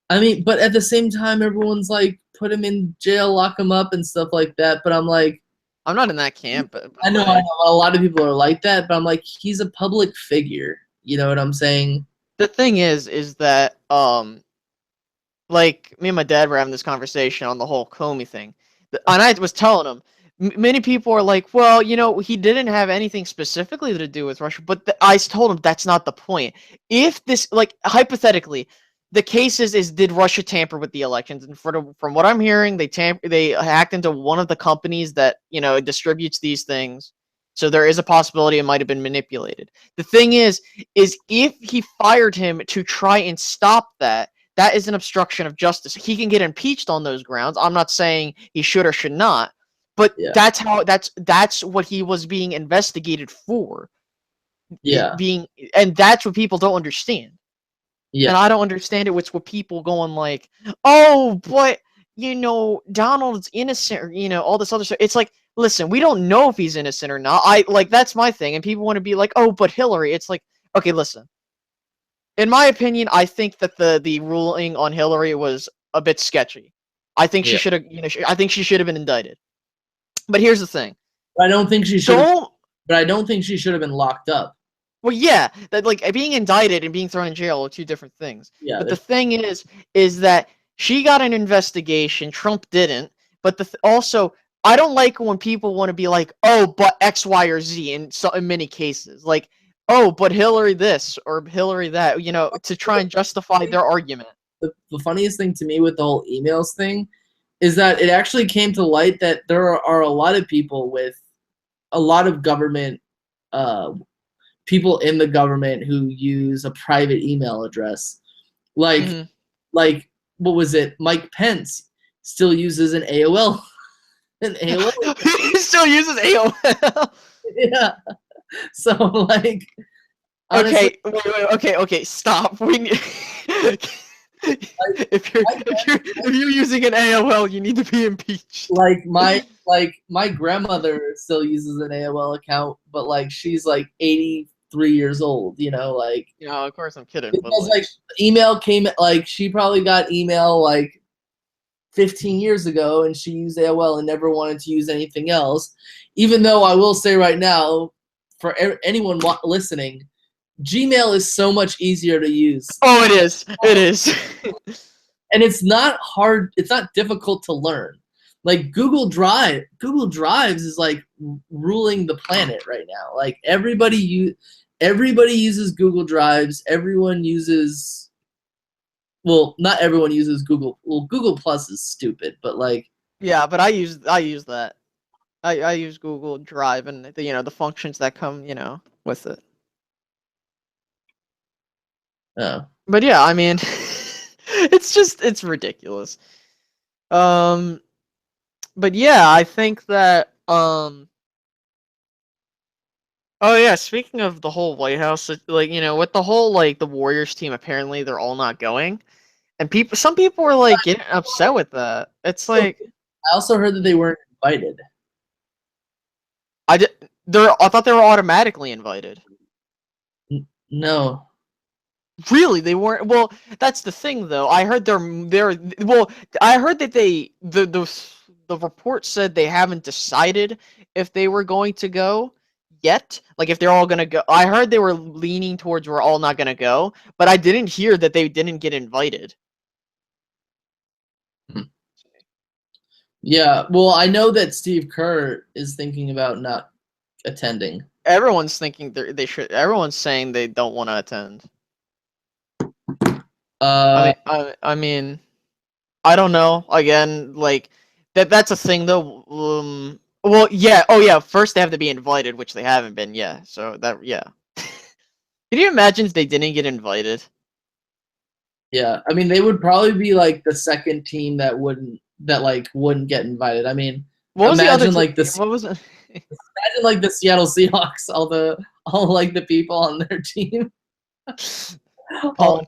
I mean, but at the same time, everyone's like, put him in jail, lock him up, and stuff like that. But I'm like, I'm not in that camp. But I know a lot of people are like that, but I'm like, he's a public figure. You know what I'm saying? The thing is that like me and my dad were having this conversation on the whole Comey thing, and I was telling him. Many people are like, well, he didn't have anything specifically to do with Russia, but I told him that's not the point. If this, like, hypothetically, the case is did Russia tamper with the elections? And from what I'm hearing, they hacked into one of the companies that distributes these things, so there is a possibility it might have been manipulated. The thing is if he fired him to try and stop that, that is an obstruction of justice. He can get impeached on those grounds. I'm not saying he should or should not. But Yeah. that's what he was being investigated for. Yeah. And that's what people don't understand. Yeah. And I don't understand it. It's what people going like, oh, but Donald's innocent, or all this other stuff. It's like, listen, we don't know if he's innocent or not. That's my thing. And people want to be like, oh, but Hillary. It's like, okay, listen. In my opinion, I think that the ruling on Hillary was a bit sketchy. I think she should have, I think she should have been indicted. But here's the thing. I don't think she should. But I don't think she should have been locked up. Well, yeah, that like being indicted and being thrown in jail are two different things. Yeah. But the thing is that she got an investigation. Trump didn't. But also, I don't like when people want to be like, oh, but X, Y, or Z in many cases, like, oh, but Hillary this or Hillary that, to try and justify their argument. The funniest thing to me with the whole emails thing is that it actually came to light that there are a lot of people with a lot of government people in the government who use a private email address. Like what was it? Mike Pence still uses an AOL. He still uses AOL. Yeah. So like honestly, okay, stop. We need if you're using an AOL, you need to be impeached. Like my grandmother still uses an AOL account, but like she's like 83 years old, like. Of course I'm kidding. Because like email came, like she probably got email like 15 years ago, and she used AOL and never wanted to use anything else. Even though I will say right now, for anyone listening, Gmail is so much easier to use. Oh, it is. It is. And it's not hard. It's not difficult to learn. Like Google Drives is like ruling the planet right now. Like everybody uses Google Drives. Everyone uses. Well, not everyone uses Google. Well, Google Plus is stupid, but like. Yeah, but I use that. I use Google Drive and the functions that come with it. Oh. But yeah, I mean, it's ridiculous. But yeah, I think that Oh yeah, speaking of the whole White House, like with the whole like the Warriors team, apparently they're all not going, and some people were like getting upset with that. It's like I also heard that they weren't invited. I thought they were automatically invited. No. Really, they weren't. Well, that's the thing, though. I heard they're. Well, I heard that the report said they haven't decided if they were going to go yet. Like if they're all gonna go. I heard they were leaning towards we're all not gonna go, but I didn't hear that they didn't get invited. Yeah, well, I know that Steve Kerr is thinking about not attending. Everyone's thinking they should. Everyone's saying they don't want to attend. I mean, I don't know. Again, like that's a thing though. Well, yeah. Oh, yeah. First, they have to be invited, which they haven't been. Yeah. So yeah. Can you imagine if they didn't get invited? Yeah, I mean, they would probably be like the second team that wouldn't get invited. I mean, what was imagine the other like what was it? Imagine like the Seattle Seahawks, all like the people on their team. Colin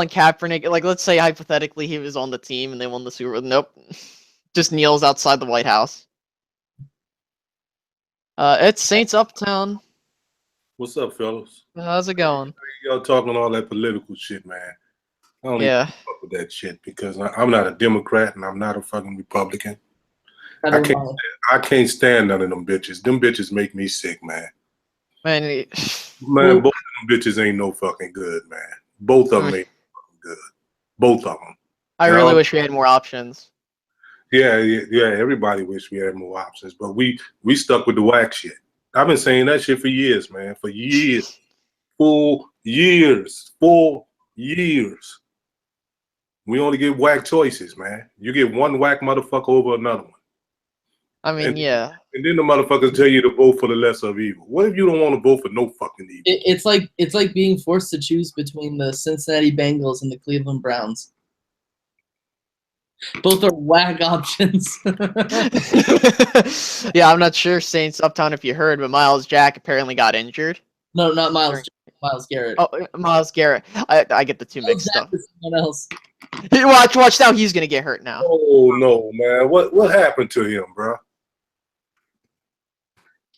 Kaepernick, like let's say hypothetically he was on the team and they won the Super Bowl. Nope. Just kneels outside the White House. It's Saints Uptown. What's up, fellas? How's it going? Y'all talking all that political shit, man. I don't even fuck with that shit because I'm not a Democrat and I'm not a fucking Republican. I can't stand none of them bitches. Them bitches make me sick, man. Man, both of them bitches ain't no fucking good, man. Both of them ain't fucking good. Both of them. I really wish we had more options. Yeah. Everybody wish we had more options, but we stuck with the whack shit. I've been saying that shit for years, man. For years. 4 years. 4 years. We only get whack choices, man. You get one whack motherfucker over another one. I mean, yeah. And then the motherfuckers tell you to vote for the lesser of evil. What if you don't want to vote for no fucking evil? It's like being forced to choose between the Cincinnati Bengals and the Cleveland Browns. Both are whack options. Yeah, I'm not sure, Saints Uptown, if you heard, but Miles Jack apparently got injured. No, not Miles. Miles Garrett. Oh, Myles Garrett. I get the two Miles mixed Jack up. is someone else. Watch now. He's gonna get hurt now. Oh no, man! What happened to him, bro?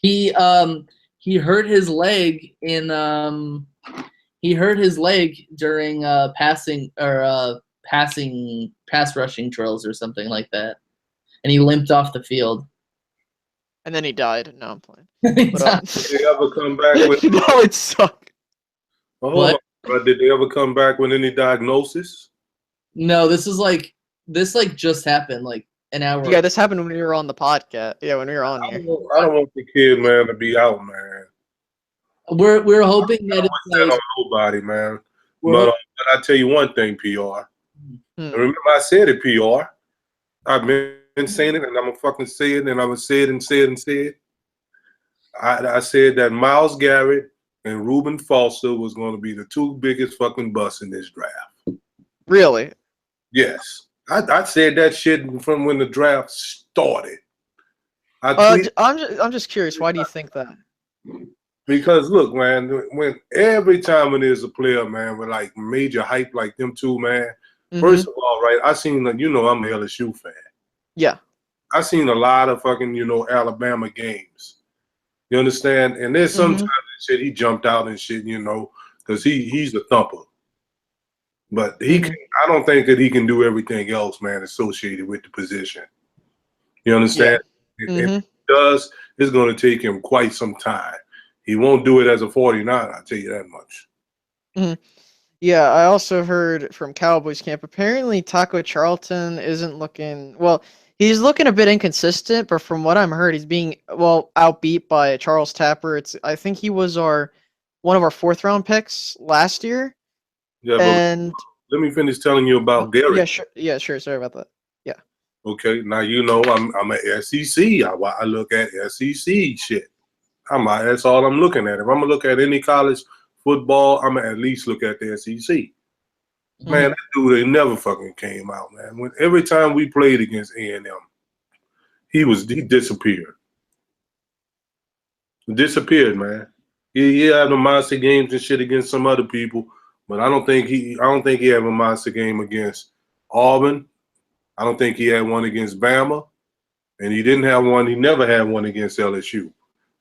He hurt his leg in during passing or pass rushing drills or something like that, and he limped off the field. And then he died. No, I'm playing. Did they ever come back with? No, it sucked. What? Did they ever come back with any diagnosis? No, this just happened like an hour. Yeah, this happened when we were on the podcast. Yeah, when we were on here. I don't want the kid, man, to be out, man. We're hoping that it's like, on nobody, man. But I tell you one thing, PR. Remember I said it, PR. I've been saying it, and I'm gonna fucking say it, and I'm gonna say it and say it and say it. I said that Myles Garrett and Reuben Foster was going to be the two biggest fucking busts in this draft. Really? Yes. I said that shit from when the draft started. I'm just curious. Why do you think that? Because look, man, when every time when there's a player, man, with like major hype like them two, man. First of all, right, I seen like I'm an LSU fan. Yeah. I seen a lot of fucking Alabama games. You understand? And there's sometimes shit he jumped out and shit, because he's a thumper. But I don't think that he can do everything else, man, associated with the position. You understand? Yeah. If he does, it's going to take him quite some time. He won't do it as a 49, I'll tell you that much. Yeah, I also heard from Cowboys camp, apparently Taco Charlton isn't looking, well, he's looking a bit inconsistent, but from what I'm heard, he's being, outbeat by Charles Tapper. I think he was one of our 4th-round picks last year. Yeah, and let me finish telling you about Garrett. Yeah, sure. Sorry about that. Yeah. Okay, now I'm an SEC. I look at SEC shit. That's all I'm looking at. If I'm gonna look at any college football, I'm gonna at least look at the SEC. Man, that dude, they never fucking came out, man. Every time we played against A&M, he disappeared. Disappeared, man. He had the monster games and shit against some other people, but I don't think he had a monster game against Auburn. I don't think he had one against Bama, and he never had one against LSU.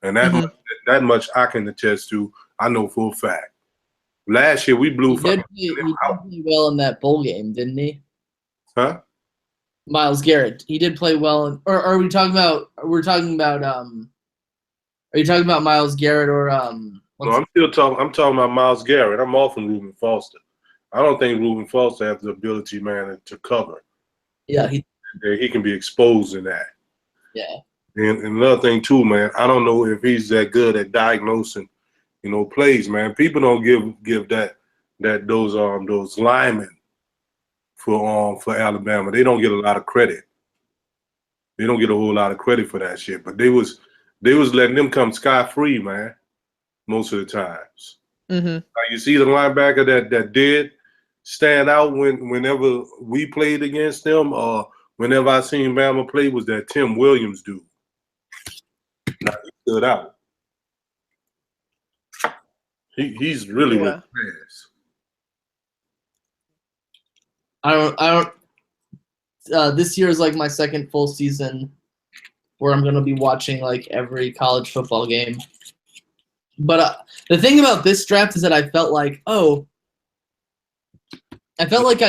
And that much I can attest to. I know for a fact. Last year we blew. He did play well in that bowl game, didn't he? Huh? Myles Garrett. He did play well. Or are we talking about? Are you talking about Myles Garrett or No, I'm still talking. I'm talking about Myles Garrett. I'm off from Reuben Foster. I don't think Reuben Foster has the ability, man, to cover. Yeah, he can be exposed in that. Yeah. And another thing too, man, I don't know if he's that good at diagnosing, plays, man. People don't give those linemen for Alabama. They don't get a lot of credit. They don't get a whole lot of credit for that shit. But they was letting them come scot-free, man, most of the times. Now you see the linebacker that did stand out whenever we played against them, or whenever I seen Bama play, was that Tim Williams dude. Now he stood out. He's really fast. I don't. This year is like my second full season where I'm going to be watching like every college football game. But the thing about this draft is that I felt like I knew like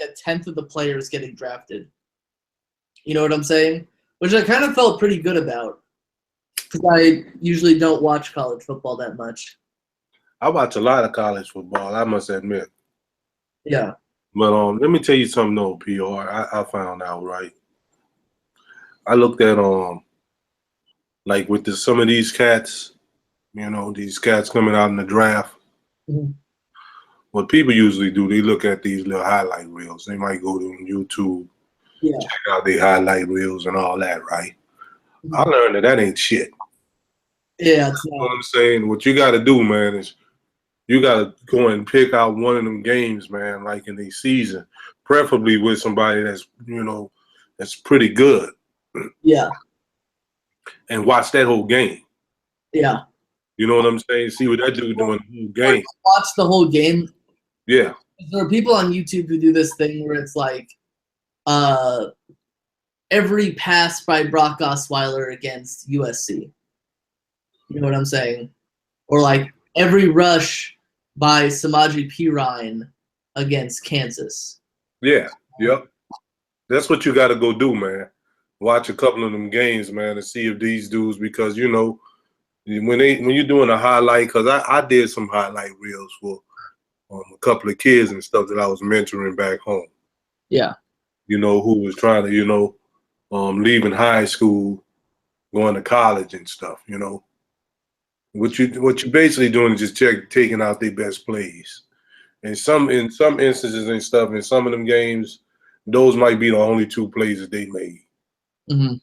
a 10th of the players getting drafted. You know what I'm saying? Which I kind of felt pretty good about because I usually don't watch college football that much. I watch a lot of college football, I must admit. Yeah. But let me tell you something though, PR. I found out, right? I looked at like with some of these cats, these cats coming out in the draft. What people usually do, they look at these little highlight reels. They might go to YouTube, check out their highlight reels and all that, right? I learned that ain't shit. Yeah, you know what I'm saying? What you got to do, man, is you gotta go and pick out one of them games, man, like in the season, preferably with somebody that's that's pretty good. Yeah. And watch that whole game. Yeah. You know what I'm saying? See what that dude doing the whole game. Watch the whole game. Yeah. There are people on YouTube who do this thing where it's like every pass by Brock Osweiler against USC. You know what I'm saying? Or like every rush by Samaje Perine against Kansas. Yeah. Yep. That's what you got to go do, man. Watch a couple of them games, man, and see if these dudes, because when you're doing a highlight, because I did some highlight reels for a couple of kids and stuff that I was mentoring back home. Yeah. Who was trying to, leaving high school, going to college and stuff, What you're basically doing is just taking out their best plays. And in some instances and stuff, in some of them games, those might be the only 2 plays that they made. Mm-hmm.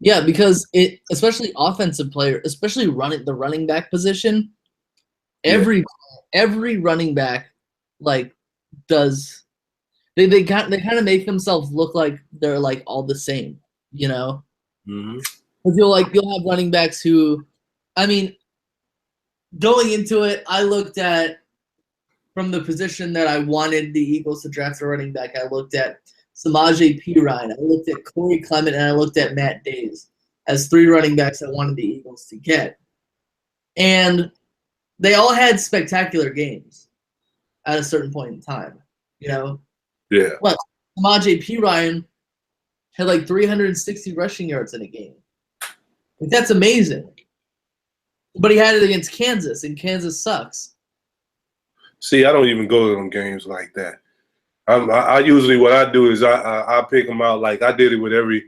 Yeah, because especially offensive player, especially the running back position, every running back does they kind of make themselves look like they're like all the same, Mm-hmm. Because you'll have running backs who, I mean, going into it, I looked at from the position that I wanted the Eagles to draft a running back. I looked at Samaje Perine, I looked at Corey Clement, and I looked at Matt Days as 3 running backs I wanted the Eagles to get. And they all had spectacular games at a certain point in time, Yeah. Well, Samaje Perine had like 360 rushing yards in a game. That's amazing. But he had it against Kansas, and Kansas sucks. See, I don't even go to them games like that. I usually, what I do is I pick them out like I did it with every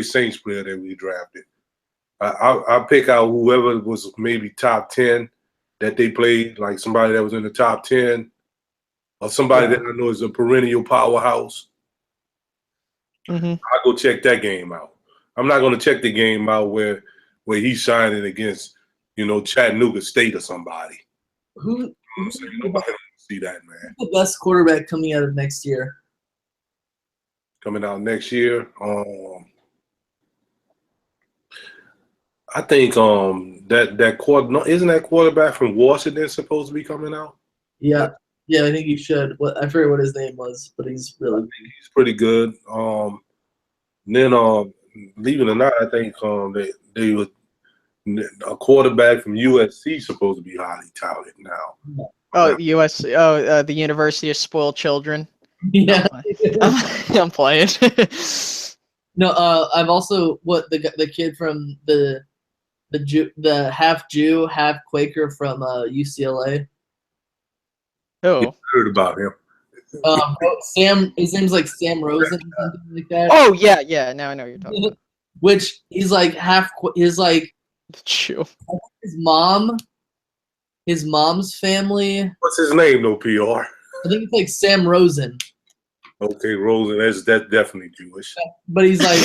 Saints player that we drafted. I pick out whoever was maybe top 10 that they played, like somebody that was in the top 10, or somebody that I know is a perennial powerhouse. Mm-hmm. I go check that game out. I'm not going to check the game out where he's shining against, Chattanooga State or somebody. Who? Nobody wants to see that, man. Who's the best quarterback coming out of next year? Coming out next year, I think that quarter. No, isn't that quarterback from Washington supposed to be coming out? Yeah, I think he should. I forget what his name was, but he's he's pretty good. Then believe it or not, I think they were a quarterback from USC supposed to be highly touted now. Oh, USC. Oh, the University of Spoiled Children. Yeah, I'm playing. No, I've also the kid from the half Jew, half Quaker from UCLA. Oh, Heard about him. Sam. His name's like Sam Rosen or something like that. Oh yeah. Now I know what you're talking about. Which he's like half. He's like Jew. His mom's family. What's his name though, PR? I think it's like Sam Rosen. Okay, Rosen. That's definitely Jewish. But he's like,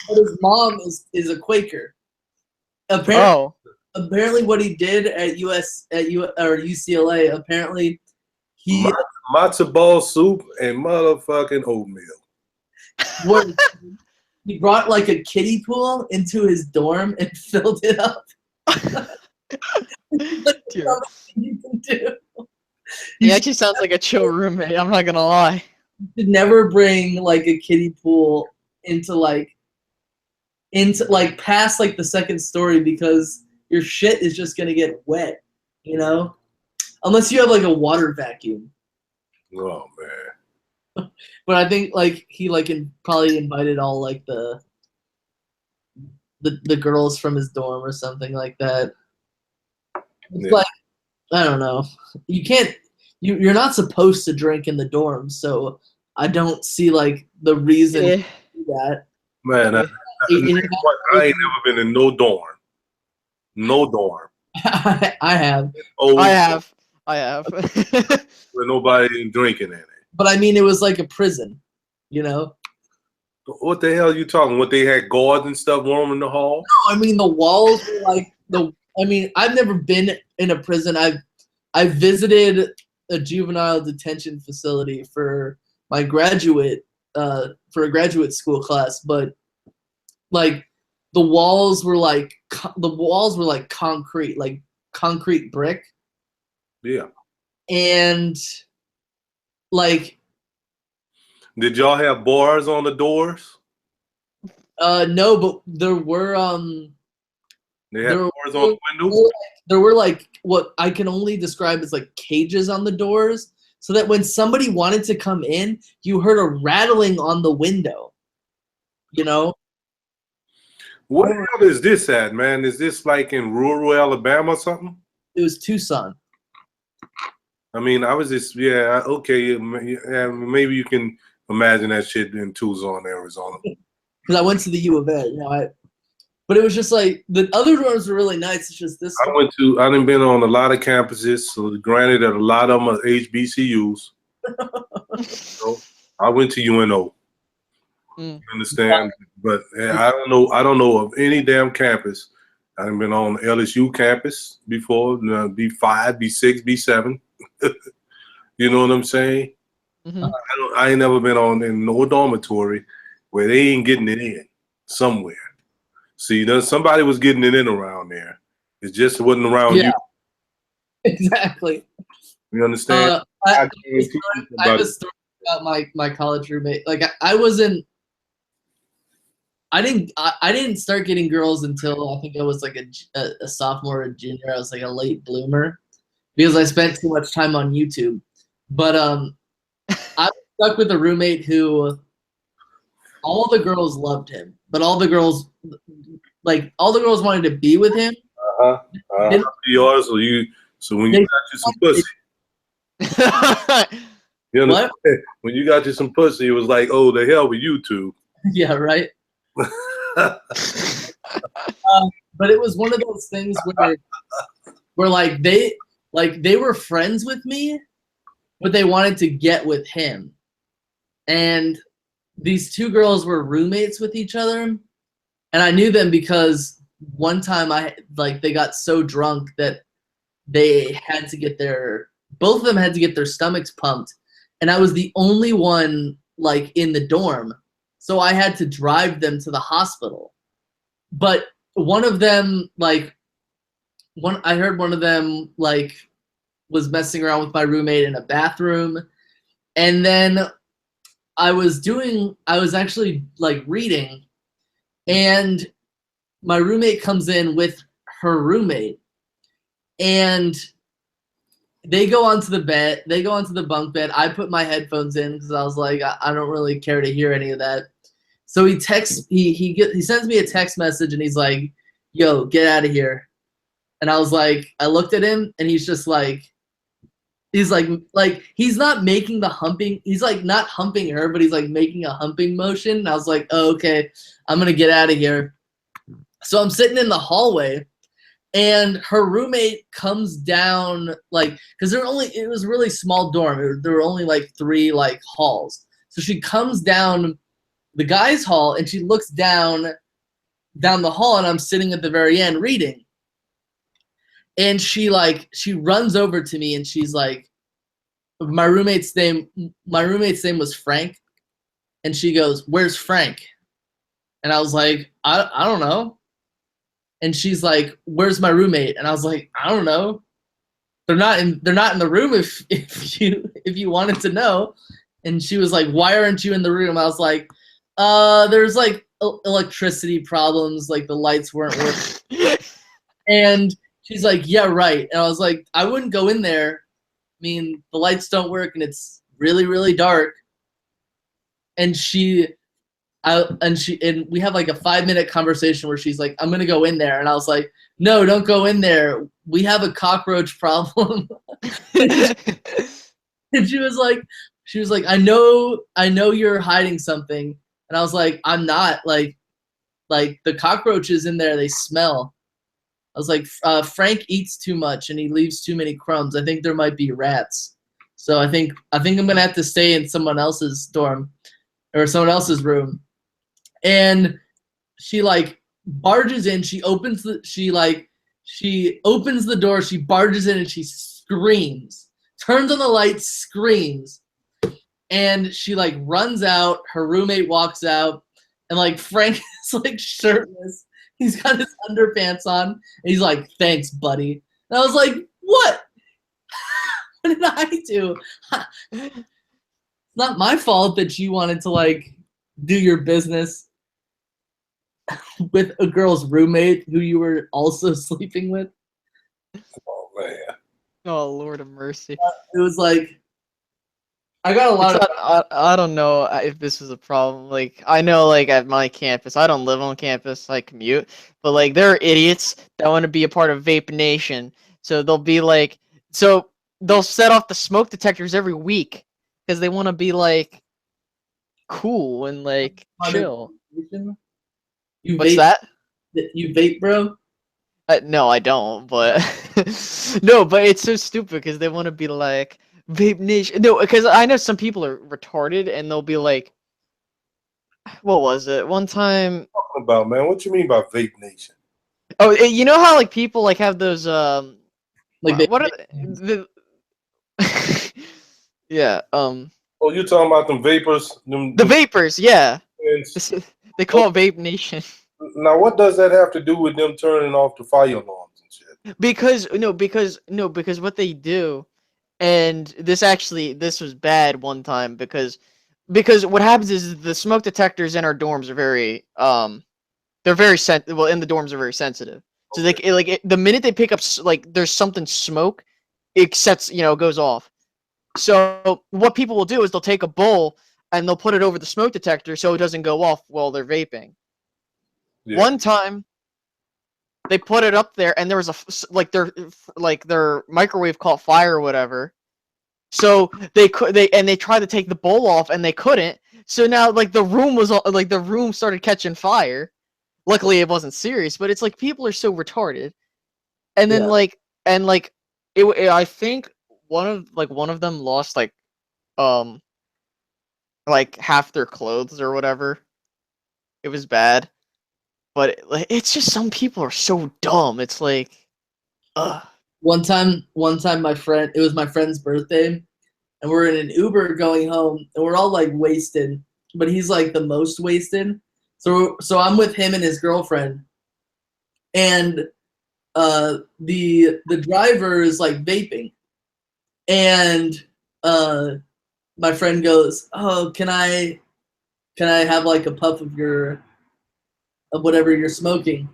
but his mom is a Quaker. Apparently, what he did at UCLA. Apparently, he matzo ball soup and motherfucking oatmeal. He brought like a kiddie pool into his dorm and filled it up. He actually sounds like a chill roommate. I'm not gonna lie. You should never bring like a kiddie pool into past like the second story, because your shit is just gonna get wet, unless you have like a water vacuum. Oh man. But I think like he probably invited all like the girls from his dorm or something like that. It's like, I don't know. You can't. You're not supposed to drink in the dorm, so I don't see like the reason to do that. Man, I ain't never been in no dorm. No dorm. I have. Oh, I have. Where nobody ain't drinking in it. But I mean, it was like a prison, What the hell are you talking? What, they had guards and stuff warming the hall? No, I mean the walls were like I mean, I've never been in a prison. I visited a juvenile detention facility for my graduate for a graduate school class, but like the walls were like concrete, like concrete brick. Yeah. And like, did y'all have bars on the doors? No, but there were they had bars on the windows. There were like what I can only describe as like cages on the doors, so that when somebody wanted to come in, you heard a rattling on the window. You know? Where is this at, man? Is this like in rural Alabama or something? It was Tucson. I mean, I was just, yeah, okay, yeah, maybe you can imagine that shit in Tucson, Arizona. Because I went to the U of A, you know, but it was just like, the other dorms were really nice. It's just this. I done been on a lot of campuses, so granted that a lot of them are HBCUs. So I went to UNO. You understand? But I don't know of any damn campus. I done been on LSU campus before, B5, B6, B7. You know what I'm saying? Mm-hmm. I ain't never been in no dormitory where they ain't getting it in somewhere. See, somebody was getting it in around there. It just wasn't around you. Exactly. You understand? I have a story about my college roommate. Like I didn't start getting girls until I think I was like a sophomore or junior. I was like a late bloomer because I spent too much time on YouTube. But I was stuck with a roommate who all the girls loved him, but all the girls wanted to be with him. Yours, so when you got you some pussy. You understand? What? When you got you some pussy, it was like, oh, the hell with you two. Yeah, right. But it was one of those things where like they were friends with me, but they wanted to get with him. And these two girls were roommates with each other, and I knew them because one time they got so drunk that they had to get both of them had to get their stomachs pumped, and I was the only one like in the dorm, so I had to drive them to the hospital. But one of them I heard one of them like was messing around with my roommate in a bathroom, and then I was actually like reading, and my roommate comes in with her roommate, and they go onto the bunk bed. I put my headphones in because I was like, I don't really care to hear any of that. So he sends me a text message, and he's like, yo, get out of here. And I was like, I looked at him, and he's just like, he's not making the humping. He's like not humping her, but he's like making a humping motion. And I was like, oh, okay, I'm going to get out of here. So I'm sitting in the hallway, and her roommate comes down, like, because it was a really small dorm. There were only like 3 like halls. So she comes down the guys' hall, and she looks down the hall, and I'm sitting at the very end reading. And she runs over to me, and she's like, my roommate's name was Frank, and she goes, "Where's Frank?" And I was like, I don't know. And she's like, "Where's my roommate?" And I was like, I don't know. They're not in the room if you wanted to know. And she was like, "Why aren't you in the room?" I was like, there's like electricity problems, like the lights weren't working. And she's like, "Yeah, right." And I was like, I wouldn't go in there. I mean, the lights don't work, and it's really, really dark. And we have like a 5-minute conversation where she's like, "I'm gonna go in there," and I was like, "No, don't go in there. We have a cockroach problem." And she was like, I know you're hiding something," and I was like, "I'm not. Like the cockroaches in there, they smell." I was like, Frank eats too much and he leaves too many crumbs. I think there might be rats. So I think I'm gonna have to stay in someone else's dorm or someone else's room. And she like barges in. She opens the door. She barges in and she screams, turns on the light, screams, and she like runs out. Her roommate walks out, and like Frank is like shirtless. He's got his underpants on, and he's like, "Thanks, buddy." And I was like, "What? What did I do? It's not my fault that you wanted to like do your business with a girl's roommate who you were also sleeping with." Oh man. Oh Lord of mercy. It was like I got a lot of. I don't know if this is a problem. Like, I know, like, at my campus, I don't live on campus, I commute, but, like, there are idiots that want to be a part of Vape Nation. So they'll be like, so they'll set off the smoke detectors every week because they want to be, like, cool and, like, chill. You What's vape, that? You vape, bro? No, I don't, but no, but it's so stupid because they want to be like Vape Nation. No, because I know some people are retarded and they'll be like, what was it? One time. Talking about, man, what you mean by Vape Nation? Oh, you know how like people like have those Like what are the yeah Oh, you talking about them vapors? the vapors? Yeah, Friends? they call it Vape Nation. Now, what does that have to do with them turning off the fire alarms and shit? Because what they do, and this was bad one time because what happens is the smoke detectors in our dorms are very they're very well, in the dorms are very sensitive. So the minute they pick up like there's something smoke, it sets, goes off. So what people will do is they'll take a bowl and they'll put it over the smoke detector so it doesn't go off while they're vaping. Yeah. One time they put it up there and there was their microwave caught fire or whatever. So they tried to take the bowl off and they couldn't. So now like the room started catching fire. Luckily it wasn't serious, but it's like people are so retarded. And then I think one of them lost like half their clothes or whatever. It was bad. But it's just some people are so dumb. It's like, ugh. One time, it was my friend's birthday, and we're in an Uber going home, and we're all like wasted, but he's like the most wasted. So I'm with him and his girlfriend, and the driver is like vaping, and my friend goes, "Oh, can I have like a puff of whatever you're smoking?"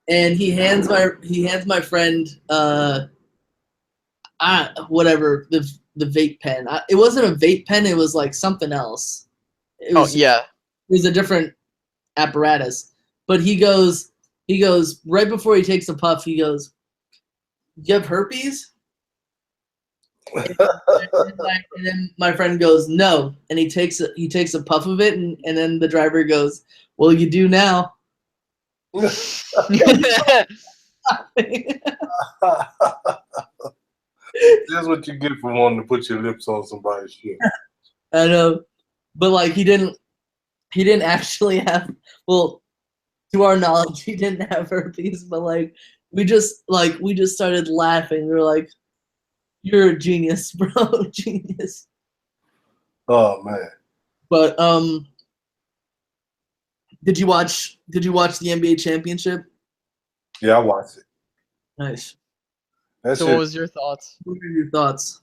And he hands my friend whatever the vape pen. It wasn't a vape pen. It was like something else. It was a different apparatus. But he goes right before he takes a puff. He goes, "Do you have herpes?" and then my friend goes, "No," and he takes a puff of it, and then the driver goes, "Well, you do now." That's what you get for wanting to put your lips on somebody's shit. I know, but like he didn't actually have. Well, to our knowledge, he didn't have herpes. But like we just started laughing. We were like, "You're a genius, bro, genius." Oh man. But Did you watch the NBA championship? Yeah, I watched it. Nice. So what was your thoughts? What are your thoughts?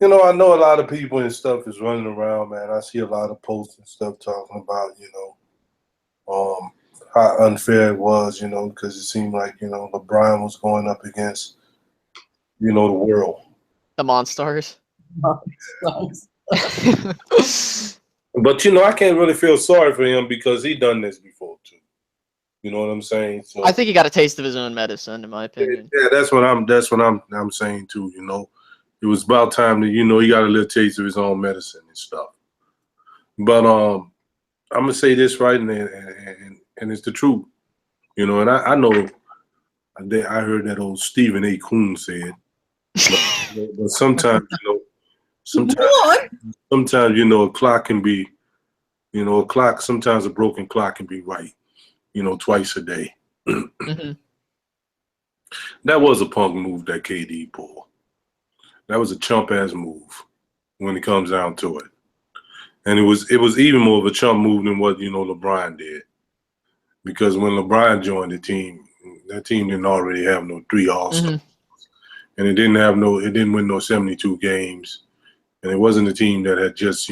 I know a lot of people and stuff is running around, man. I see a lot of posts and stuff talking about, how unfair it was, because it seemed like, LeBron was going up against, the world. The Monstars. But I can't really feel sorry for him because he done this before too. You know what I'm saying? So I think he got a taste of his own medicine, in my opinion. Yeah, that's what I'm saying too. It was about time that he got a little taste of his own medicine and stuff. But I'm gonna say this right, and it's the truth. And I know I heard that old Stephen A. Coon said, but sometimes sometimes a clock can be, sometimes a broken clock can be right, twice a day. Mm-hmm. That was a punk move that KD pulled. That was a chump ass move when it comes down to it. And it was even more of a chump move than what LeBron did. Because when LeBron joined the team, that team didn't already have no 3 All-Stars. And it didn't win no 72 games. And it wasn't a team that had just,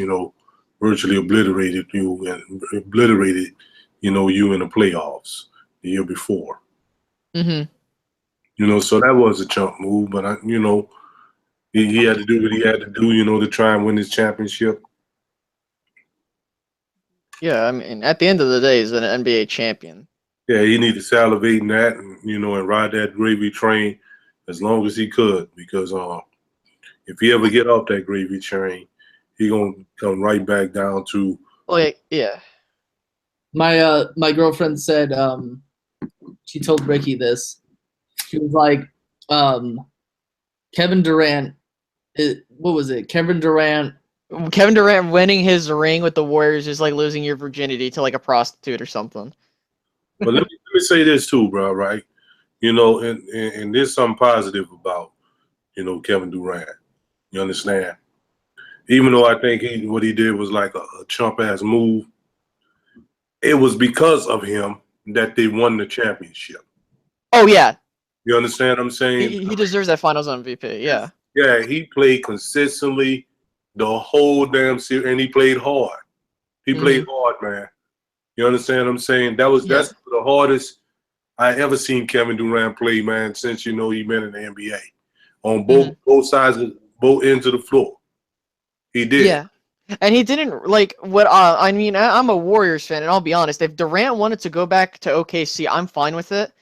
virtually obliterated you in the playoffs the year before. So that was a chump move, but he had to do what he had to do, to try and win his championship. Yeah, I mean, at the end of the day, he's an NBA champion. Yeah, he needed to salivate in that and and ride that gravy train as long as he could, because if he ever get off that gravy train, he gonna come right back down to. Yeah. My girlfriend said she told Ricky this. She was like, Kevin Durant. What was it? Kevin Durant winning his ring with the Warriors is like losing your virginity to like a prostitute or something. But let me say this too, bro. Right? And there's something positive about Kevin Durant. You understand? Even though I think what he did was like a chump ass move, it was because of him that they won the championship. Oh yeah. You understand what I'm saying? He deserves that Finals MVP. Yeah. Yeah, he played consistently the whole damn series, and he played hard. He played hard, man. You understand what I'm saying? That's the hardest I ever seen Kevin Durant play, man, since he been in the NBA. On both sides, both ends of the floor. He did. Yeah. And he didn't like what I mean, I'm a Warriors fan, and I'll be honest, if Durant wanted to go back to OKC, I'm fine with it.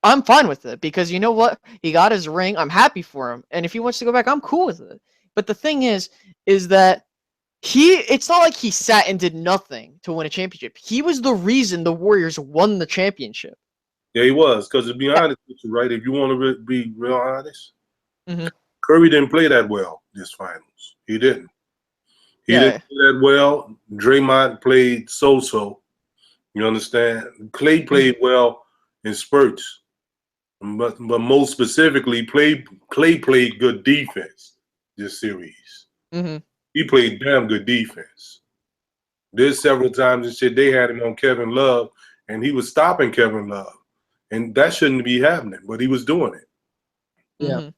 I'm fine with it because you know what? He got his ring. I'm happy for him. And if he wants to go back, I'm cool with it. But the thing is that it's not like he sat and did nothing to win a championship. He was the reason the Warriors won the championship. Yeah, he was. Because to be honest with you, right, if you want to be real honest, Curry didn't play that well this finals. He didn't. He didn't play that well. Draymond played so-so. You understand? Clay played well in spurts. But most specifically, Clay played good defense this series. He played damn good defense. There's several times and shit they had him on Kevin Love, and he was stopping Kevin Love. And that shouldn't be happening, but he was doing it. Yeah.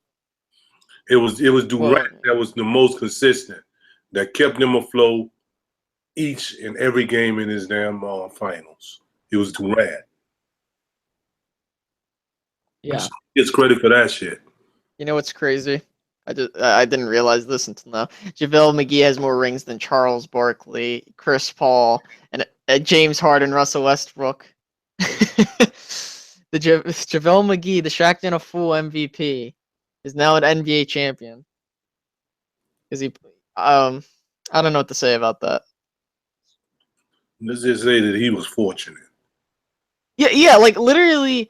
It was Durant that was the most consistent, that kept them afloat each and every game in his damn finals. It was Durant. Yeah. He gets credit for that shit. You know what's crazy? I didn't realize this until now. JaVale McGee has more rings than Charles Barkley, Chris Paul, and James Harden, Russell Westbrook. The JaVale McGee, the Shaq and a Fool MVP, is now an NBA champion. Is he? I don't know what to say about that. Let's just say that he was fortunate. Yeah, like literally.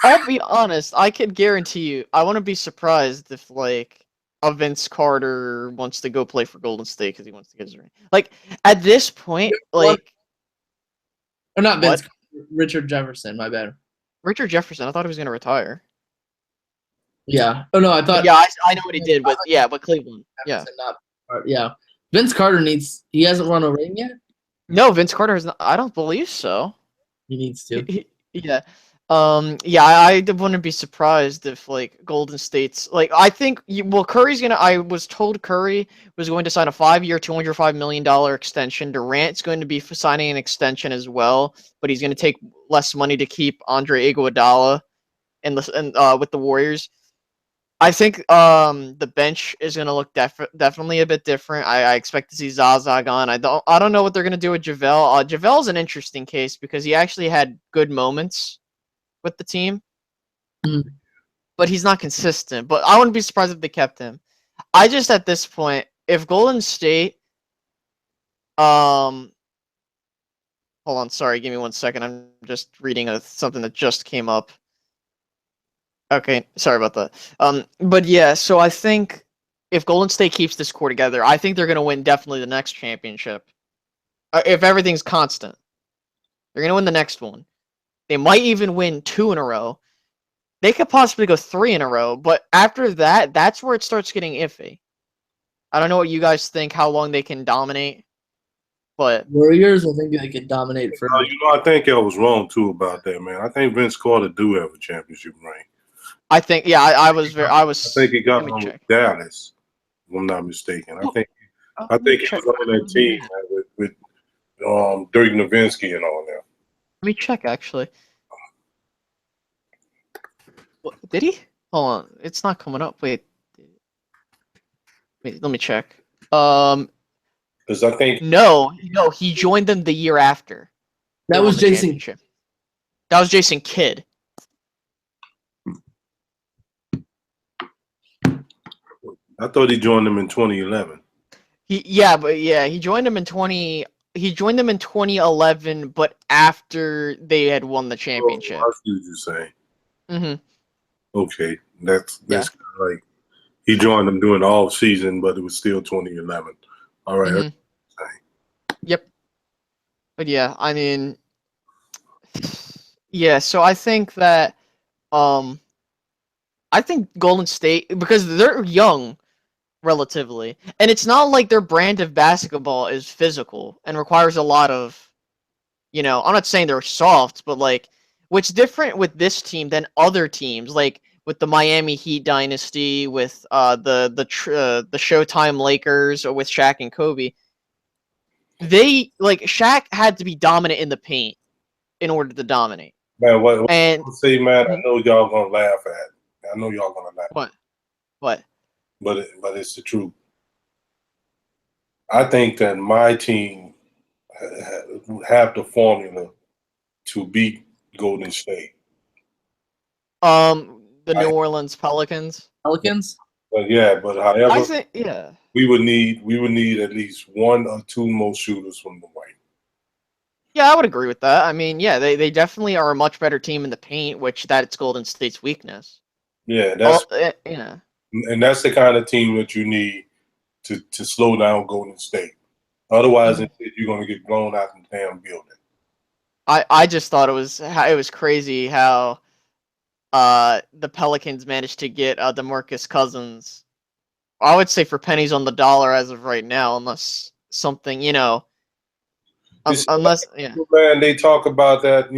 I'll be honest. I could guarantee you. I wouldn't be surprised if like a Vince Carter wants to go play for Golden State because he wants to get his ring. Like at this point, like. Or not Vince. Richard Jefferson. My bad. Richard Jefferson. I thought he was gonna retire. Yeah. Oh no, I thought. Yeah, I know what he did, but Cleveland. Yeah. Yeah. Vince Carter he hasn't won a ring yet? No, Vince Carter has not. I don't believe so. He needs to. Yeah. I wouldn't be surprised if like Golden State's like I think Curry's gonna. I was told Curry was going to sign a 5-year, $205 million extension. Durant's going to be signing an extension as well, but he's going to take less money to keep Andre Iguodala and with the Warriors. I think the bench is going to look definitely a bit different. I expect to see Zaza gone. I don't know what they're going to do with JaVale. JaVale's an interesting case because he actually had good moments with the team, but he's not consistent. But I wouldn't be surprised if they kept him. I just at this point, if Golden State, hold on, sorry, give me 1 second. I'm just reading something that just came up. Okay, sorry about that. But yeah, so I think if Golden State keeps this core together, I think they're going to win definitely the next championship. If everything's constant, they're going to win the next one. They might even win 2 in a row. They could possibly go 3 in a row, but after that, that's where it starts getting iffy. I don't know what you guys think, how long they can dominate, but Warriors, I think they could dominate for. I think I was wrong too about that, man. I think Vince Carter do have a championship ring. I think, yeah, I was. I think he got one check. with Dallas, if I'm not mistaken. I think he was on that team with Dirk Nowitzki and all that. Let me check, actually. What, did he? Hold on, it's not coming up. Wait, let me check. Because I think no, he joined them the year after. That was Jason. That was Jason Kidd. I thought he joined them in 2011. He joined them in 2011, but after they had won the championship. Oh, I see what you're saying. Mm-hmm. Okay, that's kind of like he joined them during the off season, but it was still 2011. All right. Mm-hmm. Yep. But yeah, I mean, yeah. So I think that, I think Golden State, because they're young, relatively, and it's not like their brand of basketball is physical and requires a lot of, I'm not saying they're soft, but like, what's different with this team than other teams, like with the Miami Heat dynasty, with the Showtime Lakers, or with Shaq and Kobe, they, like, Shaq had to be dominant in the paint in order to dominate. Man, what and say, man? I know y'all gonna laugh at. I know y'all gonna laugh. What? But it's the truth. I think that my team have the formula to beat Golden State. The New Orleans Pelicans. But however, I think, we would need at least one or two more shooters from the wing. Yeah, I would agree with that. I mean, yeah, they definitely are a much better team in the paint, which that's Golden State's weakness. Yeah, and that's the kind of team that you need to slow down Golden State. Otherwise, you're going to get blown out in the damn building. I just thought it was crazy how the Pelicans managed to get DeMarcus Cousins. I would say for pennies on the dollar as of right now, unless something, unless man, they talk about that,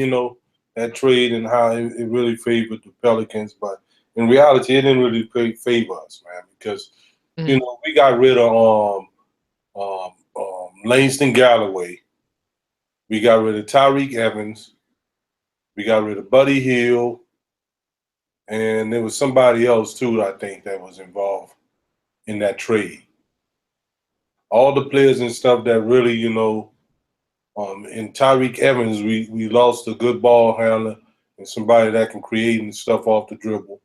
that trade and how it really favored the Pelicans, but in reality, it didn't really favor us, man, because we got rid of Langston Galloway, we got rid of Tyreke Evans, we got rid of Buddy Hield, and there was somebody else too, I think, that was involved in that trade. All the players and stuff that really, in Tyreke Evans, we lost a good ball handler and somebody that can create and stuff off the dribble.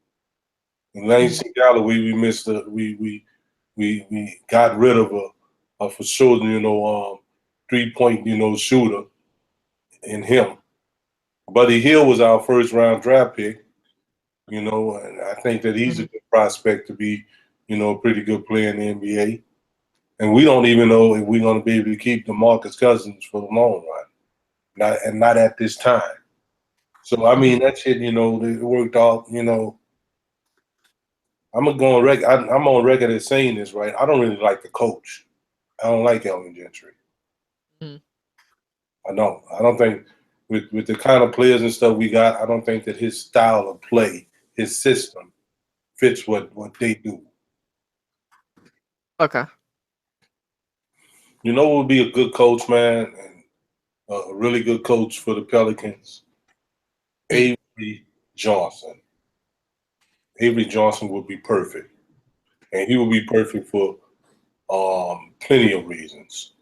In Langston Galloway, we missed we got rid of a for sure, 3-point, shooter in him. Buddy Hield was our first round draft pick, and I think that he's a good prospect to be, a pretty good player in the NBA. And we don't even know if we're going to be able to keep DeMarcus Cousins for the long run, not at this time. So I mean, that shit, it worked out. I'm on record as saying this, right? I don't really like the coach. I don't like Alvin Gentry. I don't. I don't think with the kind of players and stuff we got, I don't think that his style of play, his system, fits what they do. Okay. You know what would be a good coach, man, and a really good coach for the Pelicans? Avery Johnson. Avery Johnson would be perfect. And he would be perfect for plenty of reasons.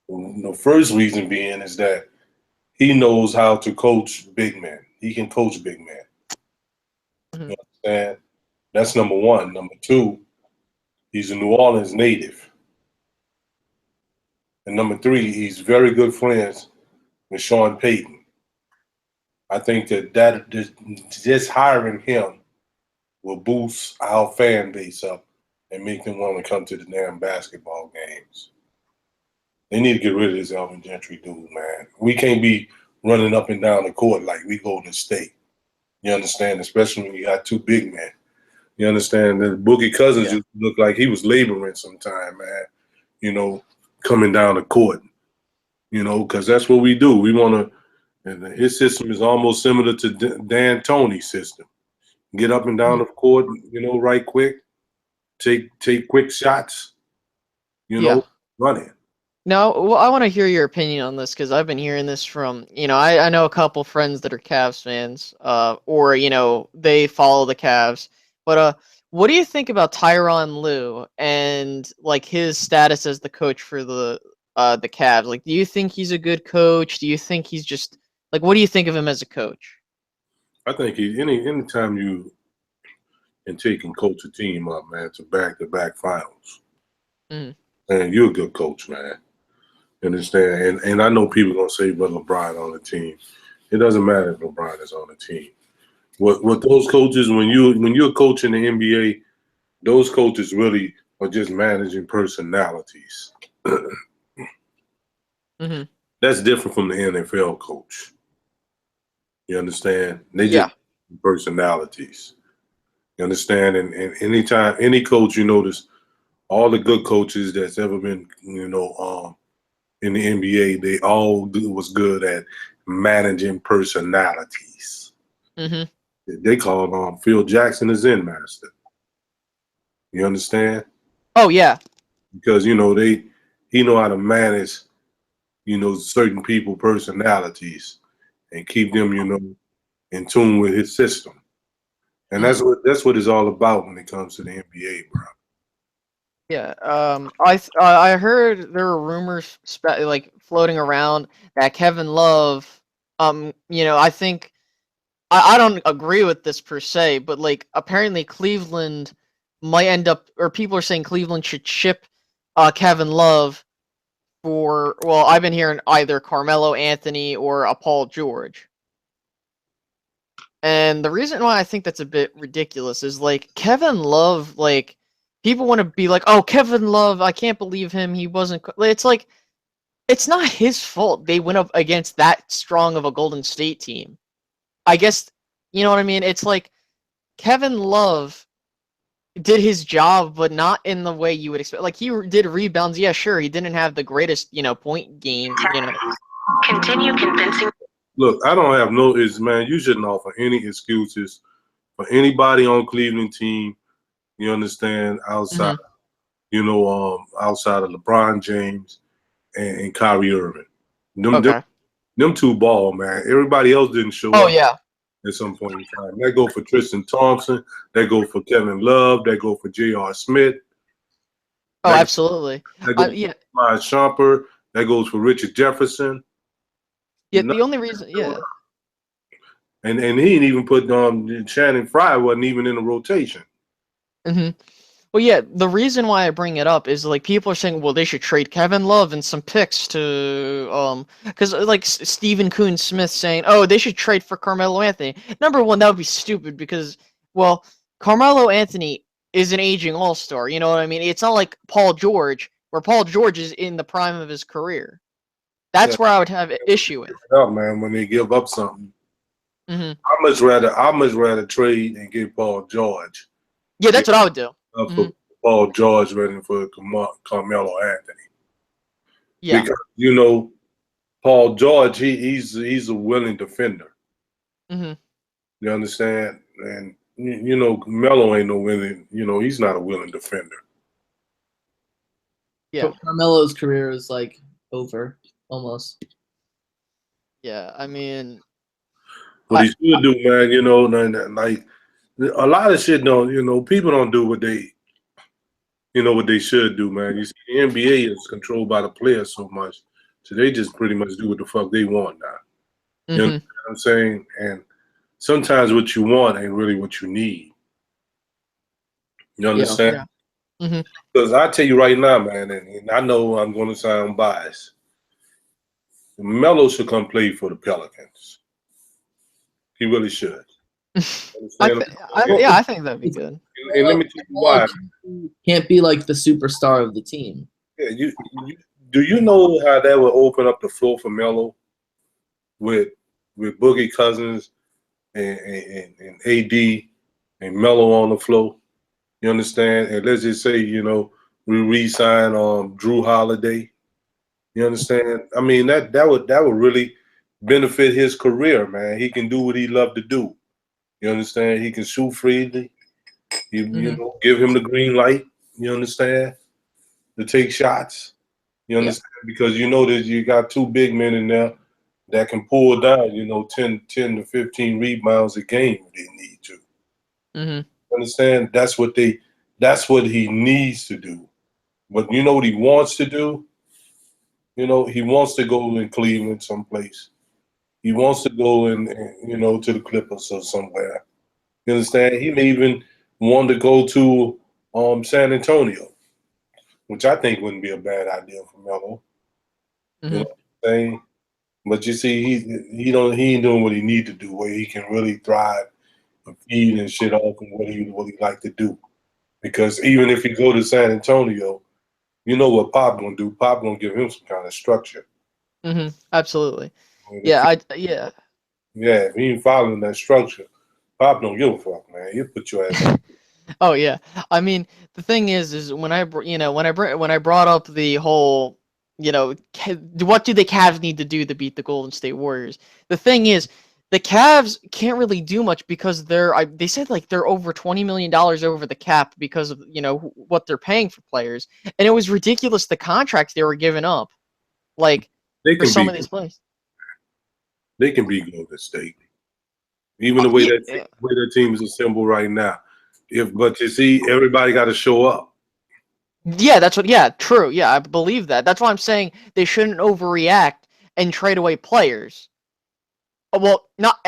The first reason being is that he knows how to coach big men. He can coach big men. You understand? That's number one. Number two, he's a New Orleans native. And number three, he's very good friends with Sean Payton. I think that just hiring him will boost our fan base up and make them want to come to the damn basketball games. They need to get rid of this Alvin Gentry dude, man. We can't be running up and down the court like we Golden State. You understand? Especially when you got two big men. You understand? That Boogie Cousins used to look like he was laboring sometime, man. You know, coming down the court. You know, because that's what we do. We want to. And his system is almost similar to Dan Tony's system. Get up and down the court, you know, right quick. Take quick shots. You know, run it. Now, well, I want to hear your opinion on this because I've been hearing this from, I know a couple friends that are Cavs fans, or, they follow the Cavs. But what do you think about Tyronn Lue and, like, his status as the coach for the Cavs? Like, do you think he's a good coach? Do you think he's just, like, what do you think of him as a coach? I think anytime you can take and coach a team up, man, to back-to-back finals, and you're a good coach, man. You understand? And I know people gonna say, "But LeBron on the team." It doesn't matter if LeBron is on the team. What those coaches, when you're coaching the NBA, those coaches really are just managing personalities. That's different from the NFL coach. You understand? They just personalities. You understand? And anytime any coach, you notice, all the good coaches that's ever been, in the NBA, they all was good at managing personalities. They called Phil Jackson a Zen master. You understand? Oh yeah. Because he know how to manage, certain people personalities and keep them, in tune with his system. And that's what it's all about when it comes to the NBA, bro. Yeah, I heard there were rumors floating around that Kevin Love, I think I don't agree with this per se, but like apparently Cleveland might end up, or people are saying Cleveland should ship Kevin Love for, well, I've been hearing either Carmelo Anthony or a Paul George. And the reason why I think that's a bit ridiculous is like Kevin Love, like, people want to be like, oh, Kevin Love, I can't believe him. He wasn't. It's like, it's not his fault they went up against that strong of a Golden State team. I guess, you know what I mean? It's like Kevin Love did his job, but not in the way you would expect. Like, he did rebounds. Yeah, sure. He didn't have the greatest, point game. Continue convincing. Look, I don't have man, you shouldn't offer any excuses for anybody on Cleveland team. You understand? Outside, outside of LeBron James and Kyrie Irving. Them two ball, man. Everybody else didn't show up. Yeah. At some point in time. That go for Tristan Thompson. That go for Kevin Love. That go for J.R. Smith. Oh, absolutely. That goes for Ryan Shumpert. That goes for Richard Jefferson. Yeah, the only reason, And he didn't even put Shannon Fry wasn't even in the rotation. Well, yeah, the reason why I bring it up is like people are saying, well, they should trade Kevin Love and some picks to because like Stephen Kuhn Smith saying, oh, they should trade for Carmelo Anthony. Number one, that would be stupid because, well, Carmelo Anthony is an aging all-star. You know what I mean? It's not like Paul George, where Paul George is in the prime of his career. That's where I would have an issue with. Man, when they give up something, I much rather trade and get Paul George. Yeah, that's what I would do. For Paul George rather than for Carmelo Anthony. Yeah, because Paul George, he's a willing defender. You understand? And Melo ain't no willing. He's not a willing defender. Yeah, but Carmelo's career is like over. Almost. Yeah, I mean, what he should do, man, like a lot of shit don't, people don't do what they should do, man. You see, the NBA is controlled by the players so much, so they just pretty much do what the fuck they want now. You know what I'm saying? And sometimes what you want ain't really what you need. You understand? Because I tell you right now, man, and I know I'm going to sound biased, Melo should come play for the Pelicans. He really should. I think that'd be good. And let me tell you why. Can't be like the superstar of the team. Yeah, do you know how that would open up the floor for Melo with Boogie Cousins and AD and Melo on the floor. You understand? And let's just say, we re-sign Drew Holiday. You understand? I mean, that would really benefit his career, man. He can do what he loved to do. You understand? He can shoot freely. You give him the green light. You understand? To take shots. You understand? Because that you got two big men in there that can pull down, 10 to 15 rebounds a game if they need to. You understand? That's what he needs to do. But you know what he wants to do? He wants to go in Cleveland someplace. He wants to go in, to the Clippers or somewhere. You understand? He may even want to go to San Antonio, which I think wouldn't be a bad idea for Melo. You know what I'm saying? But you see, he ain't doing what he need to do, where he can really thrive and feed and shit off and what he like to do. Because even if you go to San Antonio, you know what Pop gonna do? Pop gonna give him some kind of structure. Absolutely. Yeah, if he ain't following that structure, Pop don't give a fuck, man. He'll put your ass on. Oh yeah. I mean, the thing is when I brought up the whole, what do the Cavs need to do to beat the Golden State Warriors? The thing is, the Cavs can't really do much because they said like they're over $20 million over the cap because of what they're paying for players, and it was ridiculous the contracts they were giving up, like for some of these players. They can be Golden State, even the way that team is assembled right now. But you see, everybody got to show up. Yeah, that's what. Yeah, true. Yeah, I believe that. That's why I'm saying they shouldn't overreact and trade away players. Well, not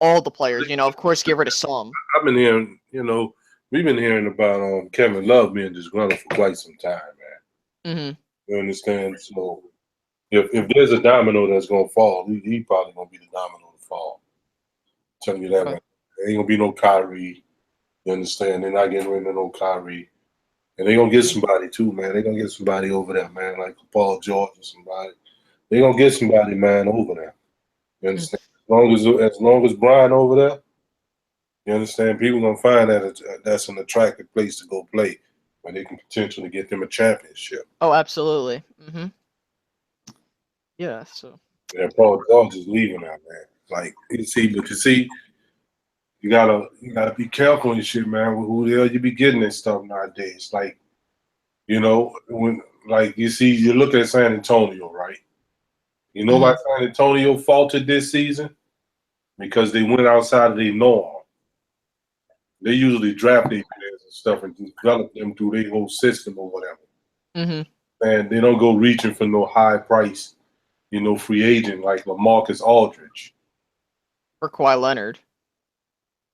all the players. Of course, get rid of some. I've been hearing, we've been hearing about Kevin Love being disgruntled for quite some time, man. You understand? So if there's a domino that's gonna fall, he probably gonna be the domino to fall. I'm telling you that, man. There ain't gonna be no Kyrie. You understand? They're not getting rid of no Kyrie. And they're going to get somebody, too, man. They're going to get somebody over there, man, like Paul George or somebody. They're going to get somebody, man, over there. You understand? As long as Brian over there, you understand, people going to find that's an attractive place to go play where they can potentially get them a championship. Oh, absolutely. Yeah, so. Yeah, Paul George is leaving out, man. Like, you see, you gotta be careful on your shit, man. With who the hell you be getting and stuff nowadays. Like, when you look at San Antonio, right? You know why San Antonio faltered this season? Because they went outside of their norm. They usually draft their players and stuff and develop them through their whole system or whatever. And they don't go reaching for no high price, free agent like LaMarcus Aldridge. Or Kawhi Leonard.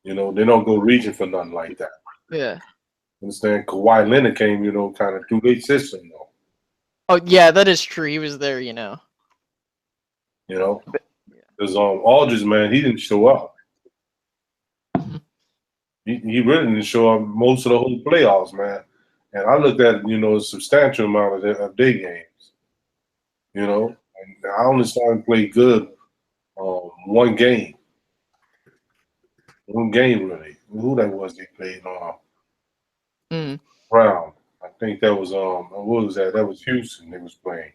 They don't go reaching for nothing like that. Yeah. Understand? Kawhi Leonard came, kind of through their system, though. Oh, yeah, that is true. He was there, Because Aldridge, man, he didn't show up. He really didn't show up most of the whole playoffs, man. And I looked at, a substantial amount of their games. And I only saw him play good one game. One game, really. Who that was they played Brown. I think that was what was that? That was Houston they was playing.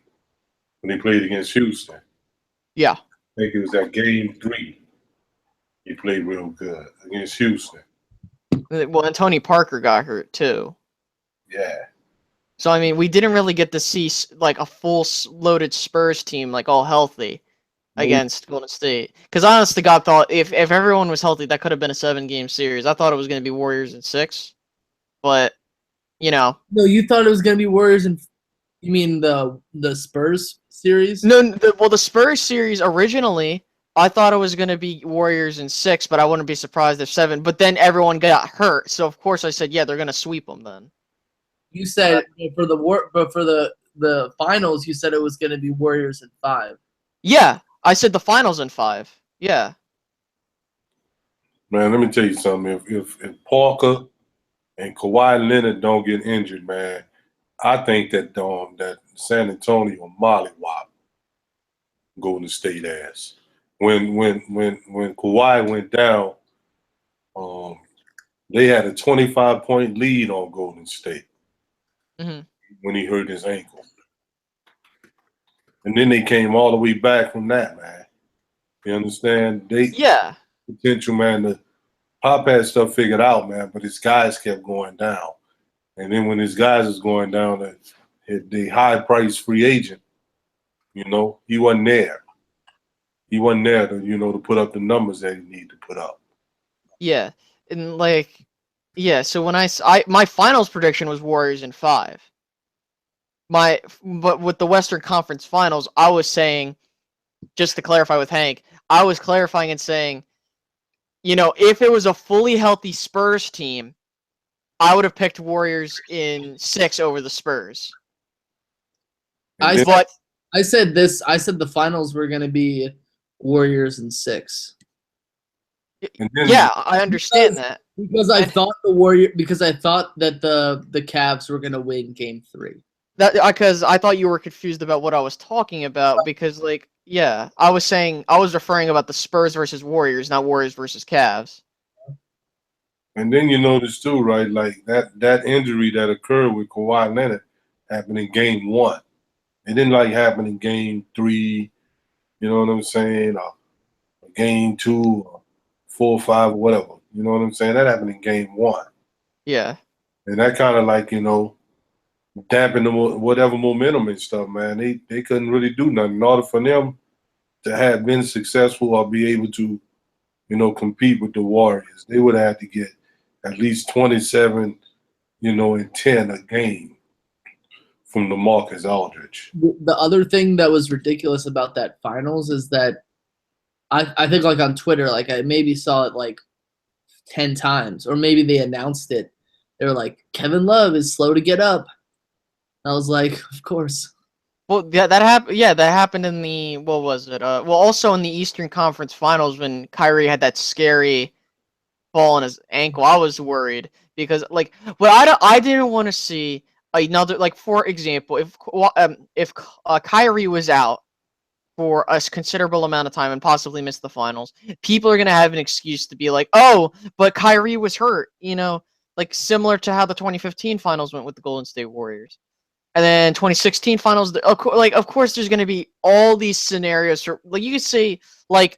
When they played against Houston. Yeah. I think it was that game 3. He played real good against Houston. Well, and Tony Parker got hurt too. Yeah. So I mean, we didn't really get to see like a full loaded Spurs team like all healthy against Golden State. Because honest to God, thought if everyone was healthy, that could have been a 7-game series. I thought it was going to be Warriors in 6, but No, you thought it was going to be Warriors and you mean the Spurs series? No, the Spurs series originally, I thought it was going to be Warriors in 6, but I wouldn't be surprised if 7. But then everyone got hurt, so of course I said, yeah, they're going to sweep them then. You said for the finals, you said it was going to be Warriors in 5. Yeah, I said the finals in 5. Yeah. Man, let me tell you something. If Parker and Kawhi Leonard don't get injured, man, I think that San Antonio mollywop Golden State ass. when Kawhi went down, they had a 25-point lead on Golden State when he hurt his ankle. And then they came all the way back from that, man. You understand? Potential, man. Pop had stuff figured out, man, but his guys kept going down. And then when his guys was going down, the high-priced free agent, you know, he wasn't there. He wasn't there to, you know, to put up the numbers that he needed to put up. Yeah, and like, yeah. So when my finals prediction was Warriors in 5. But with the Western Conference Finals, I was saying, just to clarify with Hank, I was clarifying and saying, you know, if it was a fully healthy Spurs team, I would have picked Warriors in 6 over the Spurs. I said the finals were going to be Warriors in 6. Yeah, I understand that. Because I thought that the Cavs were going to win Game 3. Because I thought you were confused about what I was talking about. Because, like, yeah, I was referring about the Spurs versus Warriors, not Warriors versus Cavs. And then you notice too, right? Like that injury that occurred with Kawhi Leonard happened in Game 1. It didn't like happen in Game 3. You know what I'm saying? Or Game 2, or 4 or 5, or whatever. You know what I'm saying? That happened in Game 1. Yeah. And that kind of like, you know, dampened the whatever momentum and stuff, man. They couldn't really do nothing. In order for them to have been successful or be able to, you know, compete with the Warriors, they would have had to get at least 27, you know, and 10 a game from LaMarcus Aldridge. The other thing that was ridiculous about that finals is that I think, like, on Twitter, like, I maybe saw it like 10 times, or maybe they announced it. They were like, Kevin Love is slow to get up. I was like, of course. Well, yeah, that happened. Yeah, that happened in the, what was it? Well, also in the Eastern Conference Finals when Kyrie had that scary fall on his ankle. I was worried because, like, what I didn't want to see another, like, for example, if Kyrie was out for a considerable amount of time and possibly missed the finals, people are gonna have an excuse to be like, oh, but Kyrie was hurt. You know, like similar to how the 2015 finals went with the Golden State Warriors. And then 2016 finals, of course, there's going to be all these scenarios. Like, you could say, like,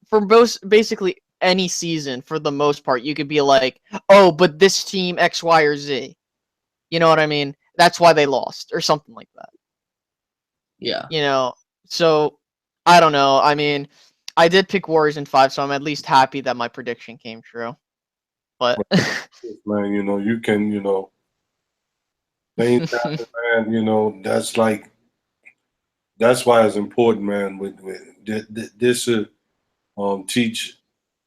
for basically any season, for the most part, you could be like, oh, but this team X, Y, or Z. You know what I mean? That's why they lost, or something like that. Yeah. You know, so I don't know. I mean, I did pick Warriors in 5, so I'm at least happy that my prediction came true. But man, you know, you can, you know. Things happen, man. You know, that's why it's important, man. With this should teach,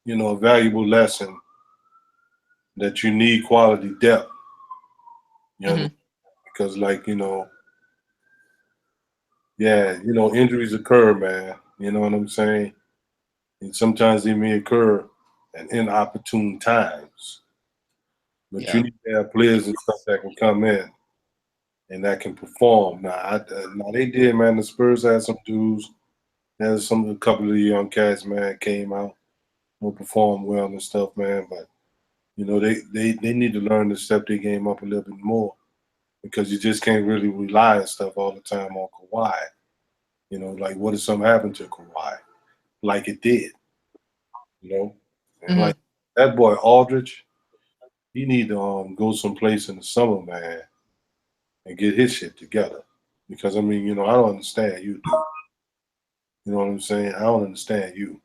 you know, a valuable lesson that you need quality depth. You know, because, like, you know, yeah, you know, injuries occur, man. You know what I'm saying? And sometimes they may occur at inopportune times, but you need to have players and stuff that can come in and that can perform. Now they did, man. The Spurs had some dudes. There's a couple of the young cats, man, came out, performed well and stuff, man. But you know, they need to learn to step their game up a little bit more, because you just can't really rely on stuff all the time on Kawhi. You know, like, what if something happened to Kawhi, like it did? You know, and like that boy Aldridge, he need to go someplace in the summer, man, and get his shit together. Because, I mean, you know, I don't understand you, dude. You know what I'm saying? I don't understand you.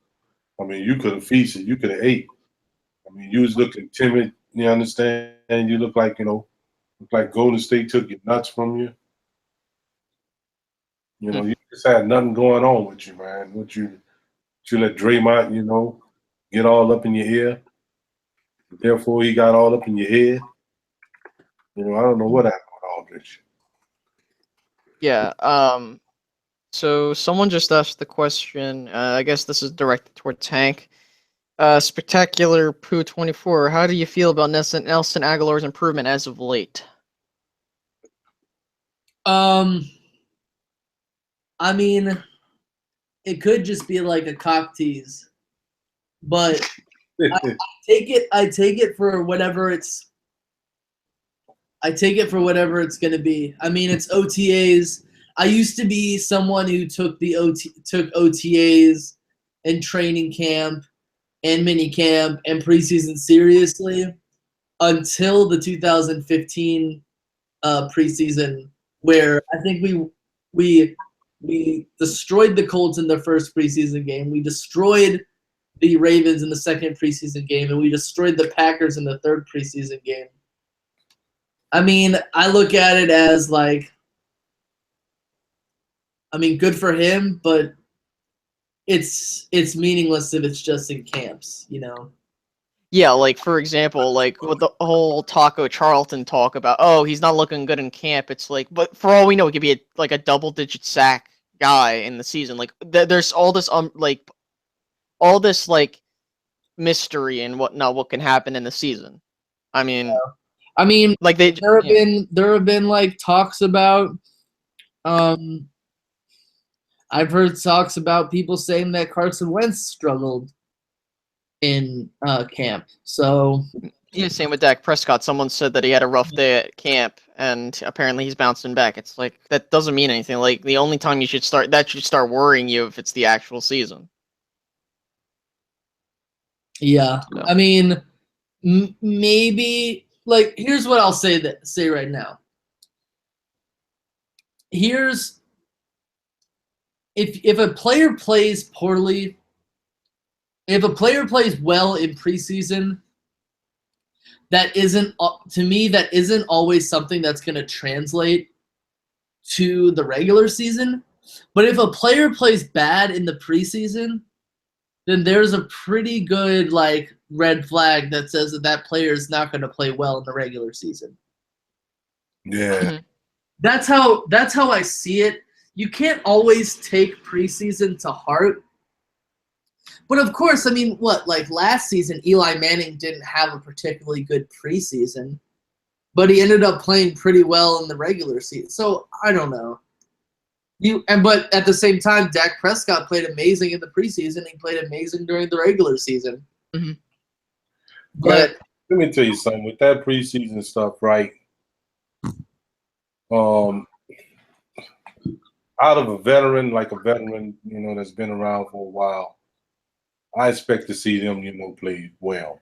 I mean, you could have feasted. You could have ate. I mean, you was looking timid. You understand? You look like, you know, like Golden State took your nuts from you. You know, you just had nothing going on with you, man. You let Draymond, you know, get all up in your ear. Therefore, he got all up in your head. You know, I don't know what happened with Aldridge. Yeah. So someone just asked the question. I guess this is directed towards Hank. Spectacular Pooh 24. How do you feel about Nelson Aguilar's improvement as of late? I mean, it could just be like a cock tease, but I take it for whatever it's. I take it for whatever it's going to be. I mean, it's OTAs. I used to be someone who took OTAs and training camp and mini camp and preseason seriously until the 2015 preseason, where I think we destroyed the Colts in their first preseason game. We destroyed the Ravens in the second preseason game, and we destroyed the Packers in the third preseason game. I mean, I look at it as like, I mean, good for him, but it's meaningless if it's just in camps, you know? Yeah, like, for example, like, with the whole Taco Charlton talk about, oh, he's not looking good in camp, it's like, but for all we know, it could be a double-digit sack guy in the season. Like, there's all this, mystery and whatnot, what can happen in the season. I mean... like there have been like talks about I've heard talks about people saying that Carson Wentz struggled in camp. So yeah, same with Dak Prescott. Someone said that he had a rough day at camp and apparently he's bouncing back. It's like that doesn't mean anything. Like the only time should start worrying you if it's the actual season. Yeah. So. I mean maybe like, here's what I'll say right now. If a player plays poorly, if a player plays well in preseason, that isn't always something that's going to translate to the regular season. But if a player plays bad in the preseason, then there's a pretty good like red flag that says that player is not going to play well in the regular season. Yeah. That's how I see it. You can't always take preseason to heart. But of course, I mean, like last season, Eli Manning didn't have a particularly good preseason, but he ended up playing pretty well in the regular season. So I don't know. But at the same time, Dak Prescott played amazing in the preseason. He played amazing during the regular season. Mm-hmm. But let me tell you something with that preseason stuff, right? Out of a veteran, you know, that's been around for a while, I expect to see them, you know, play well.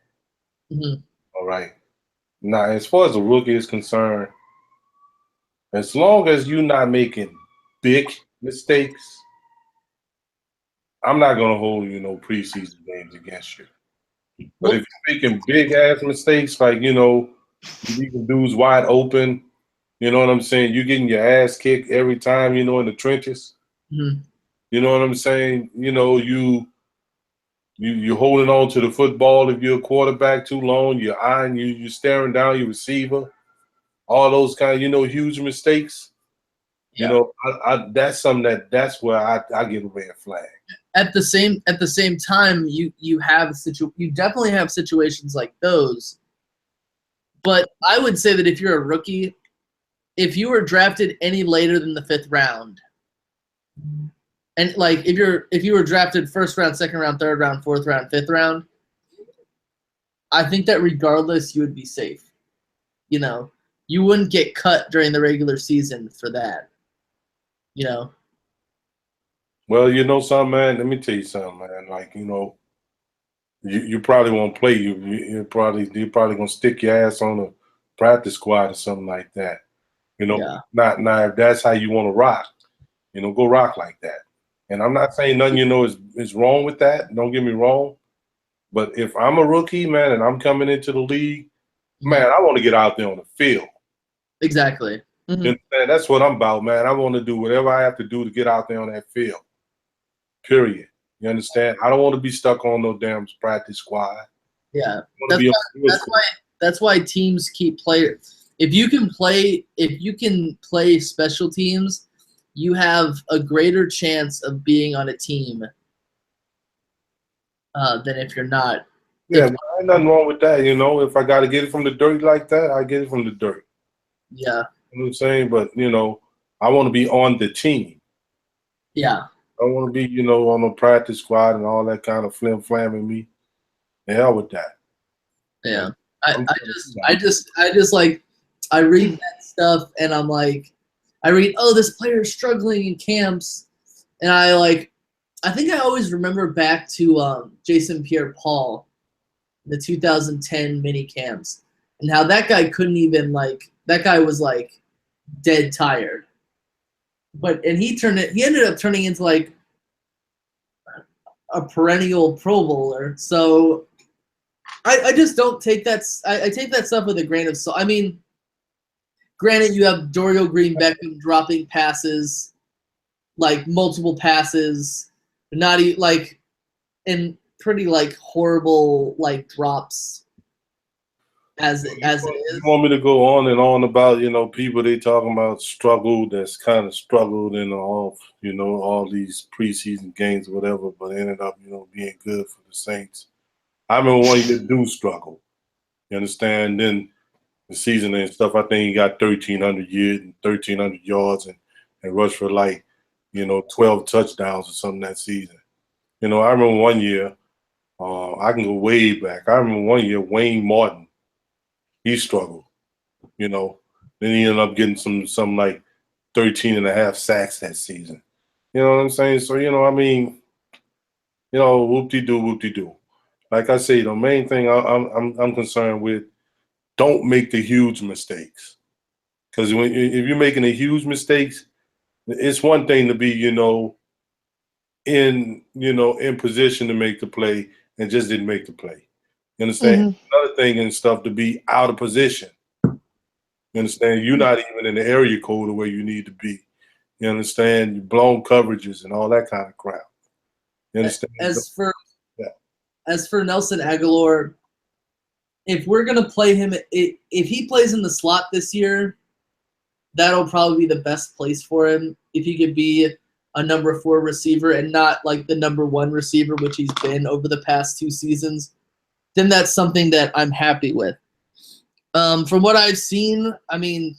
Mm-hmm. All right. Now, as far as the rookie is concerned, as long as you're not making big mistakes, I'm not going to hold, you know, preseason games against you. But if you're making big-ass mistakes, like, you know, leaving dudes wide open, you know what I'm saying? You're getting your ass kicked every time, you know, in the trenches. Mm-hmm. You know what I'm saying? You know, you're holding on to the football if you're a quarterback too long. You're eyeing, you're staring down your receiver. All those kind of, you know, huge mistakes. Yeah. You know, that's something that's where I get a red flag. At the same time, you definitely have situations like those. But I would say that if you're a rookie, if you were drafted any later than the 5th round, and like if you were drafted 1st round, 2nd round, 3rd round, 4th round, 5th round, I think that regardless you would be safe. You know, you wouldn't get cut during the regular season for that. You know. Well, you know something, man. Let me tell you something, man. Like, you know, you probably won't play. You're probably gonna stick your ass on a practice squad or something like that. You know, yeah. Not if that's how you want to rock. You know, go rock like that. And I'm not saying nothing, you know, is wrong with that. Don't get me wrong. But if I'm a rookie, man, and I'm coming into the league, man, I want to get out there on the field. Exactly. Mm-hmm. You understand? That's what I'm about, man. I want to do whatever I have to do to get out there on that field. Period. You understand? I don't want to be stuck on no damn practice squad. Yeah. That's why teams keep players. If you can play special teams, you have a greater chance of being on a team than if you're not. Yeah, ain't nothing wrong with that, you know. If I got to get it from the dirt like that, I get it from the dirt. Yeah. You know what I'm saying? But, you know, I want to be on the team. Yeah. don't want to be, you know, on the practice squad and all that kind of flim flam in me. The hell with that. Yeah. I just like, I read that stuff and I'm like, I read, oh, this player's struggling in camps. And I think I always remember back to Jason Pierre-Paul, the 2010 mini camps, and how that guy couldn't even that guy was like dead tired. And he ended up turning into like a perennial Pro Bowler. So I just don't take that. I take that stuff with a grain of salt. I mean, granted, you have Dorial Green-Beckham dropping passes, like multiple passes, not like in pretty like horrible like drops as it is. You want me to go on and on about, you know, people they talking about struggled, that's kind of struggled in all, you know, all these preseason games or whatever, but ended up, you know, being good for the Saints. I remember one year do struggle. You understand? Then the season and stuff, I think he got 1,300 yards and rushed for like, you know, 12 touchdowns or something that season. You know, I remember one year, I can go way back. I remember one year, Wayne Martin, he struggled, you know. Then he ended up getting some like 13.5 sacks that season. You know what I'm saying? So, you know, I mean, you know, whoop-de-doo. Like I say, the main thing I'm concerned with, don't make the huge mistakes. Because if you're making the huge mistakes, it's one thing to be, you know, in position to make the play and just didn't make the play. You understand? Mm-hmm. Another thing and stuff to be out of position. You understand? You're not even in the area code the way you need to be. You understand? You blown coverages and all that kind of crap. You understand? As for Nelson Aguilar, if we're gonna play him, if he plays in the slot this year, that'll probably be the best place for him. If he could be a number 4 receiver and not like the number 1 receiver, which he's been over the past 2 seasons, then that's something that I'm happy with. From what I've seen, I mean,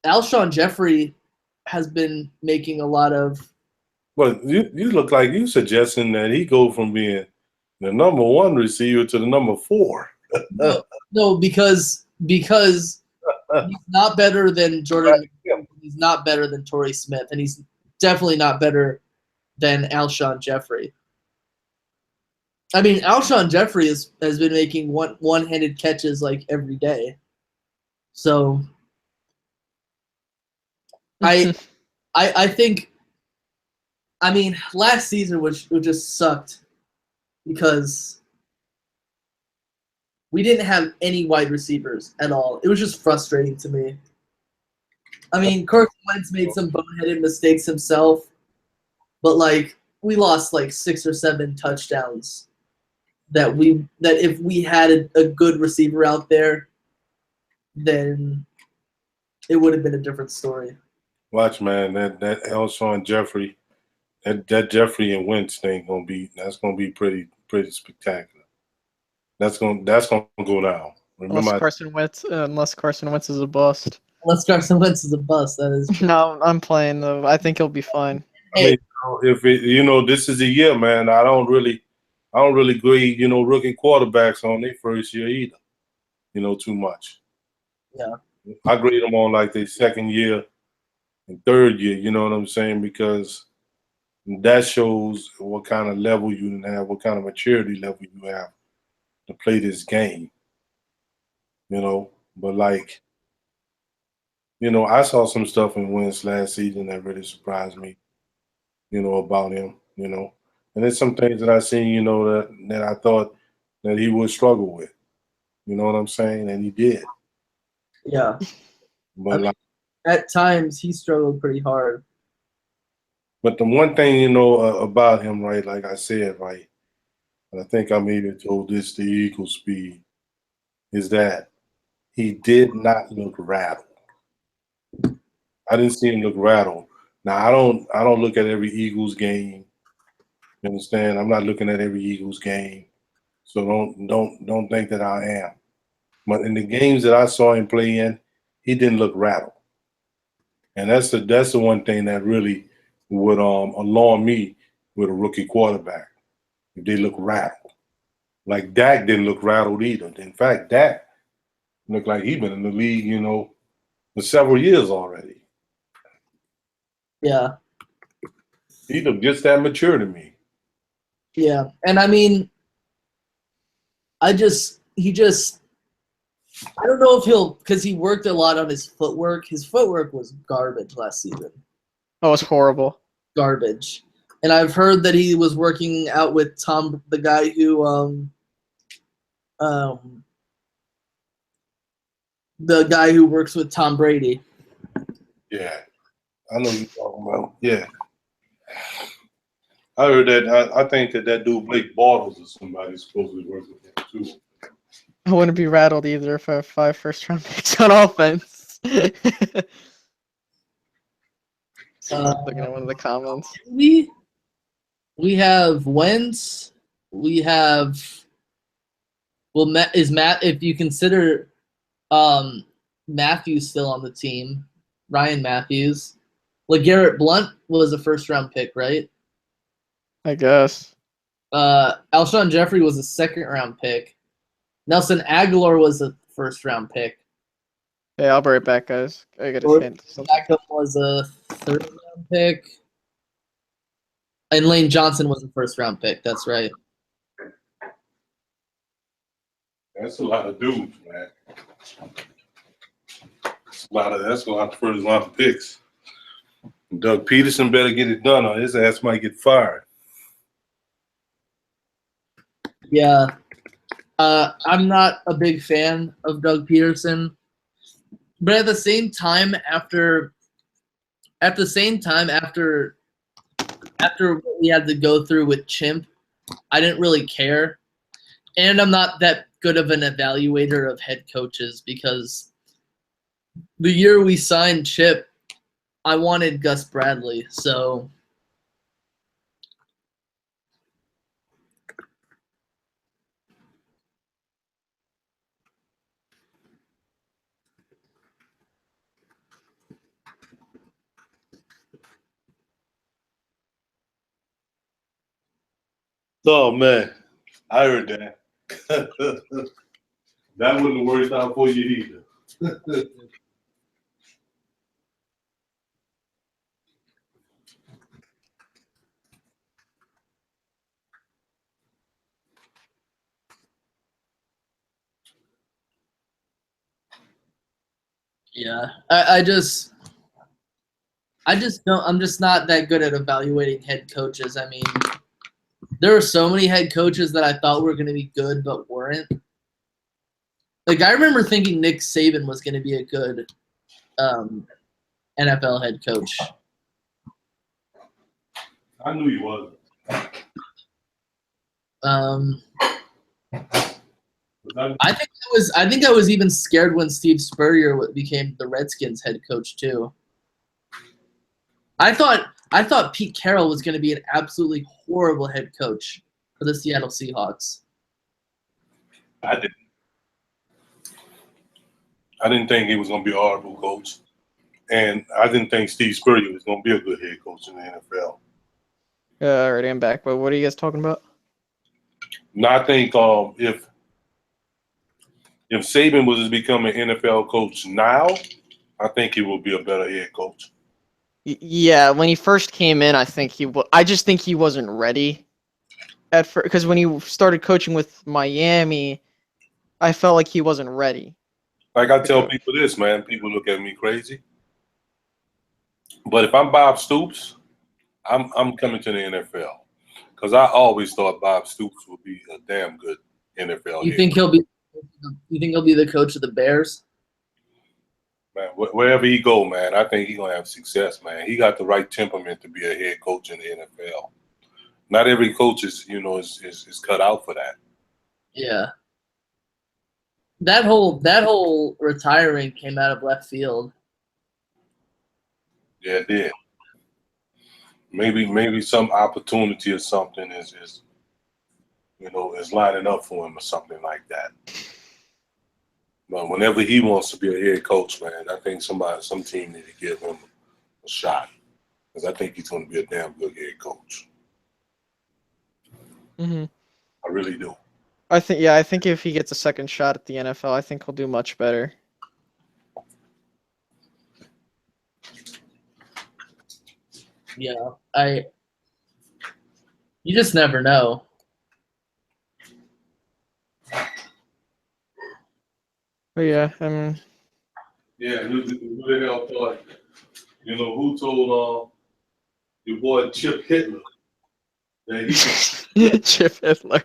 Alshon Jeffrey has been making a lot of. Well, you look like you suggesting that he go from being the number 1 receiver to the number 4. No, because he's not better than Jordan. He's not better than Torrey Smith, and he's definitely not better than Alshon Jeffrey. I mean, Alshon Jeffrey has been making one-handed catches like every day. So I think, I mean, last season which just sucked because we didn't have any wide receivers at all. It was just frustrating to me. I mean, Carson Wentz made some boneheaded mistakes himself, but like we lost like 6 or 7 touchdowns that if we had a good receiver out there, then it would have been a different story. Watch, man, that Alshon Jeffrey, that Jeffrey and Wentz thing that's gonna be pretty spectacular. That's gonna go down. Remember, unless Carson Wentz is a bust. Unless Carson Wentz is a bust, that is. No, I'm playing though. I think he'll be fine. I mean, if this is a year, man, I don't really grade, rookie quarterbacks on their first year either, too much. Yeah. I grade them on like their second year and third year, you know what I'm saying? Because that shows what kind of level you have, what kind of maturity level you have to play this game, But like, I saw some stuff in Wentz last season that really surprised me, about him, And there's some things that I seen, that I thought that he would struggle with. You know what I'm saying? And he did. Yeah. But at times he struggled pretty hard. But the one thing, about him, right, like I said, right, and I think I maybe told this to Eagle Speed, is that he did not look rattled. I didn't see him look rattled. Now I don't look at every Eagles game. You understand? I'm not looking at every Eagles game. So don't think that I am. But in the games that I saw him play in, he didn't look rattled. And that's the one thing that really would alarm me with a rookie quarterback if they look rattled. Like Dak didn't look rattled either. In fact, Dak looked like he'd been in the league, you know, for several years already. Yeah. He looked just that mature to me. Yeah. And I mean, I don't know if because he worked a lot on his footwork. His footwork was garbage last season. Oh, it's horrible. Garbage. And I've heard that he was working out with Tom, the guy who, the guy who works with Tom Brady. Yeah. I know you're talking about. Yeah. I heard that. I think that dude Blake Bortles is somebody supposed to be working with him too. I wouldn't be rattled either if I have 5 first-round picks on offense. Looking at one of the comments. We have Wentz. We have Matt, if you consider Matthews still on the team, Ryan Matthews. LeGarrette Blount was a first-round pick, right? I guess. Alshon Jeffrey was a second-round pick. Nelson Aguilar was a first-round pick. Hey, I'll be right back, guys. I gotta hint. Beckham was a third-round pick. And Lane Johnson was a first-round pick. That's right. That's a lot of dudes, man. That's a lot of first round picks. Doug Peterson better get it done, or his ass might get fired. Yeah. I'm not a big fan of Doug Peterson. But at the same time, after what we had to go through with Chimp, I didn't really care. And I'm not that good of an evaluator of head coaches because the year we signed Chip, I wanted Gus Bradley. So oh man, I heard that. That wouldn't have worked out for you either. yeah, I just don't. I'm just not that good at evaluating head coaches. I mean, there are so many head coaches that I thought were going to be good but weren't. Like I remember thinking Nick Saban was going to be a good NFL head coach. I knew he wasn't. I think I was even scared when Steve Spurrier became the Redskins head coach too. I thought Pete Carroll was going to be an absolutely horrible head coach for the Seattle Seahawks. I didn't think he was going to be a horrible coach, and I didn't think Steve Spurrier was going to be a good head coach in the NFL. Alrighty, I'm back. But what are you guys talking about? No, I think if Saban was to become an NFL coach now, I think he will be a better head coach. Yeah, when he first came in, I just think he wasn't ready at first, because when he started coaching with Miami, I felt like he wasn't ready. Like I tell people this, man, people look at me crazy. But if I'm Bob Stoops, I'm coming to the NFL. Because I always thought Bob Stoops would be a damn good NFL. You think he'll be the coach of the Bears? Man, wherever he go, man, I think he's gonna have success, man. He got the right temperament to be a head coach in the NFL. Not every coach is cut out for that. Yeah. That whole retiring came out of left field. Yeah, it did. Maybe some opportunity or something is lining up for him or something like that. But whenever he wants to be a head coach, man, I think some team need to give him a shot. because I think he's going to be a damn good head coach. Mm-hmm. I really do. I think if he gets a second shot at the NFL, I think he'll do much better. Yeah, you just never know. But yeah, I mean. Yeah, who the hell thought, who told your boy Chip Hitler that he Chip Hitler.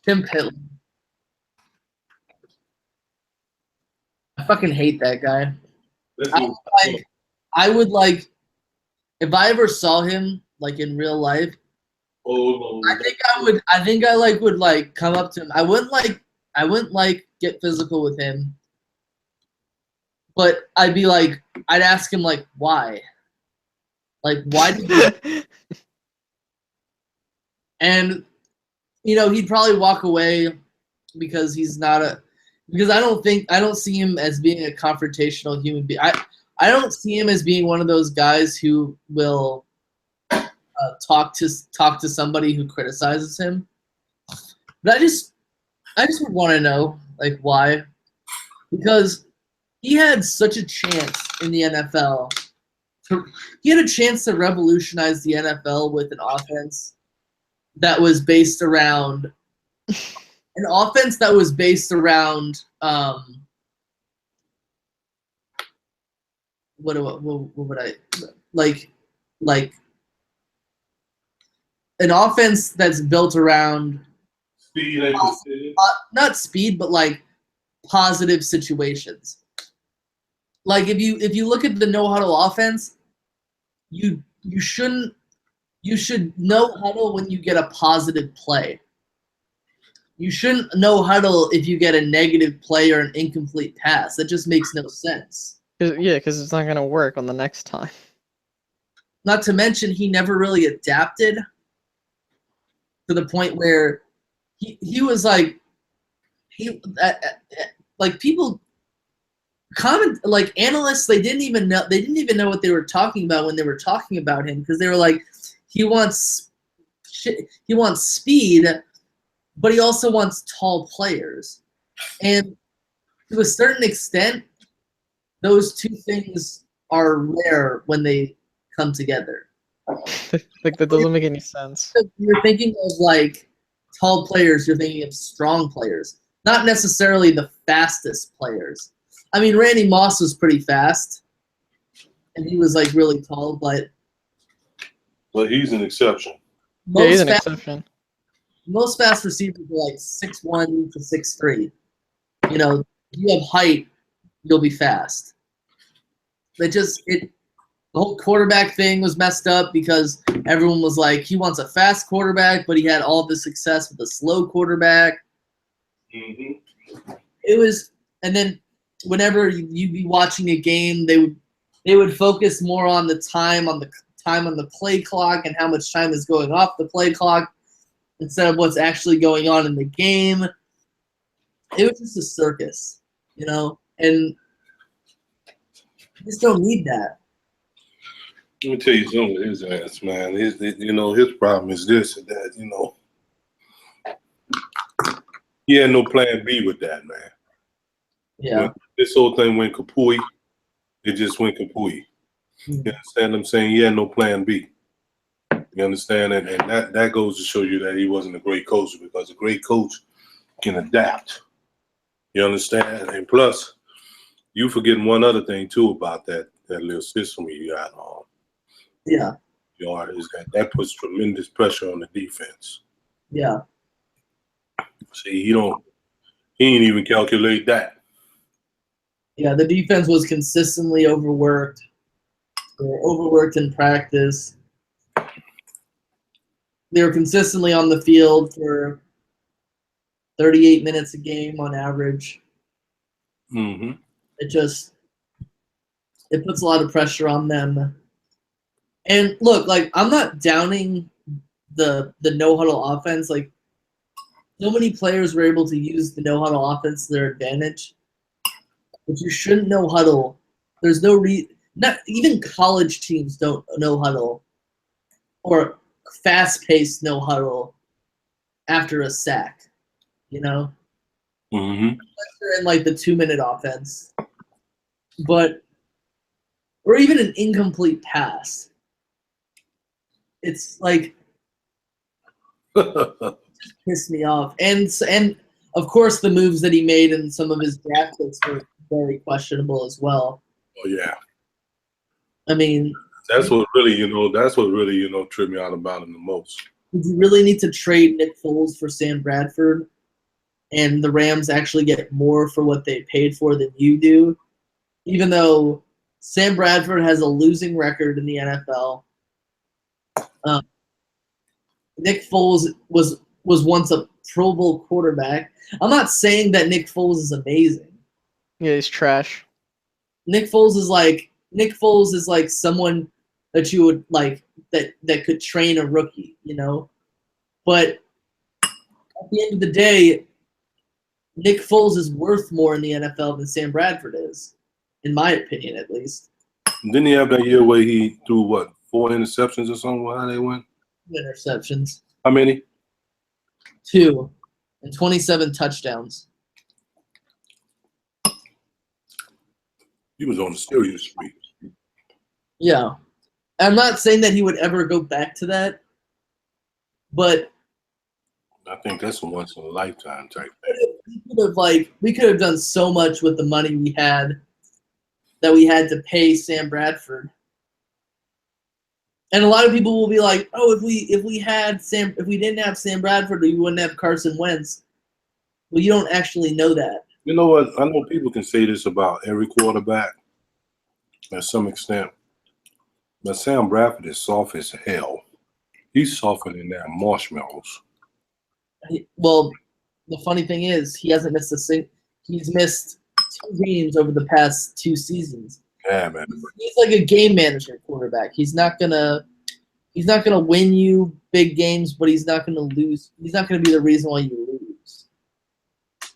Tim Hitler. I fucking hate that guy. I would like, if I ever saw him like in real life, I think I would come up to him. I wouldn't get physical with him. But I'd ask him why? Why did you and he'd probably walk away because I don't see him as being a confrontational human being. I don't see him as being one of those guys who will talk to somebody who criticizes him. But I just would want to know why, because he had such a chance in the NFL. He had a chance to revolutionize the NFL with an offense that was based around what would I like an offense that's built around speed and precision. Not speed, but positive situations. If you look at the no huddle offense, you should no huddle when you get a positive play. You shouldn't no huddle if you get a negative play or an incomplete pass. That just makes no sense. Because it's not going to work on the next time. Not to mention, he never really adapted to the point where he was people comment analysts, they didn't even know what they were talking about when they were talking about him, because they were he wants speed, but he also wants tall players. And to a certain extent, those two things are rare when they come together. That doesn't make any sense. You're thinking of tall players, you're thinking of strong players, not necessarily the fastest players. I mean, Randy Moss was pretty fast, and he was really tall, but he's an exception. He's an exception. Most fast receivers are 6'1" to 6'3". If you have height, you'll be fast. The whole quarterback thing was messed up because everyone was he wants a fast quarterback, but he had all the success with a slow quarterback. Mm-hmm. It was, and then whenever you'd be watching a game, they would focus more on the time on the play clock and how much time is going off the play clock instead of what's actually going on in the game. It was just a circus, and you just don't need that. Let me tell you something with his ass, man. His problem is this and that, He had no plan B with that, man. Yeah. When this whole thing went kapooey, it just went kapooey. Mm-hmm. You understand what I'm saying? He had no plan B. You understand? And that goes to show you that he wasn't a great coach, because a great coach can adapt. You understand? And plus, you forgetting one other thing, too, about that little system you got on. Yeah. Is that puts tremendous pressure on the defense. Yeah. See, he ain't even calculate that. Yeah, the defense was consistently overworked. They were overworked in practice. They were consistently on the field for 38 minutes a game on average. Mm-hmm. It puts a lot of pressure on them. And look, I'm not downing the no huddle offense. So many players were able to use the no huddle offense to their advantage. But you shouldn't no huddle. There's no not even college teams don't no huddle or fast-paced no huddle after a sack, you know? Mm-hmm. In like the 2-minute offense. But or even an incomplete pass. It's like pissed me off. And of course the moves that he made in some of his draft picks were very questionable as well. Oh yeah. I mean, that's what really tripped me out about him the most. Did you really need to trade Nick Foles for Sam Bradford and the Rams actually get more for what they paid for than you do? Even though Sam Bradford has a losing record in the NFL. Nick Foles was once a Pro Bowl quarterback. I'm not saying that Nick Foles is amazing. Yeah, he's trash. Nick Foles is like someone that you would like that could train a rookie, you know? But at the end of the day, Nick Foles is worth more in the NFL than Sam Bradford is, in my opinion, at least. Didn't he have that year where he threw, 4 interceptions or something? How they went? Interceptions. How many? 2 and 27 touchdowns. He was on the serious streak. Yeah. I'm not saying that he would ever go back to that, but I think that's a once in a lifetime type thing. We could have done so much with the money we had that we had to pay Sam Bradford. And a lot of people will be like, "Oh, if we didn't have Sam Bradford, we wouldn't have Carson Wentz." Well, you don't actually know that. You know what? I know people can say this about every quarterback to some extent, but Sam Bradford is soft as hell. He's softer than that marshmallows. Well, the funny thing is, he hasn't missed he's missed 2 games over the past 2 seasons. Yeah, man. He's like a game manager quarterback. He's not gonna win you big games, but he's not gonna lose. He's not gonna be the reason why you lose.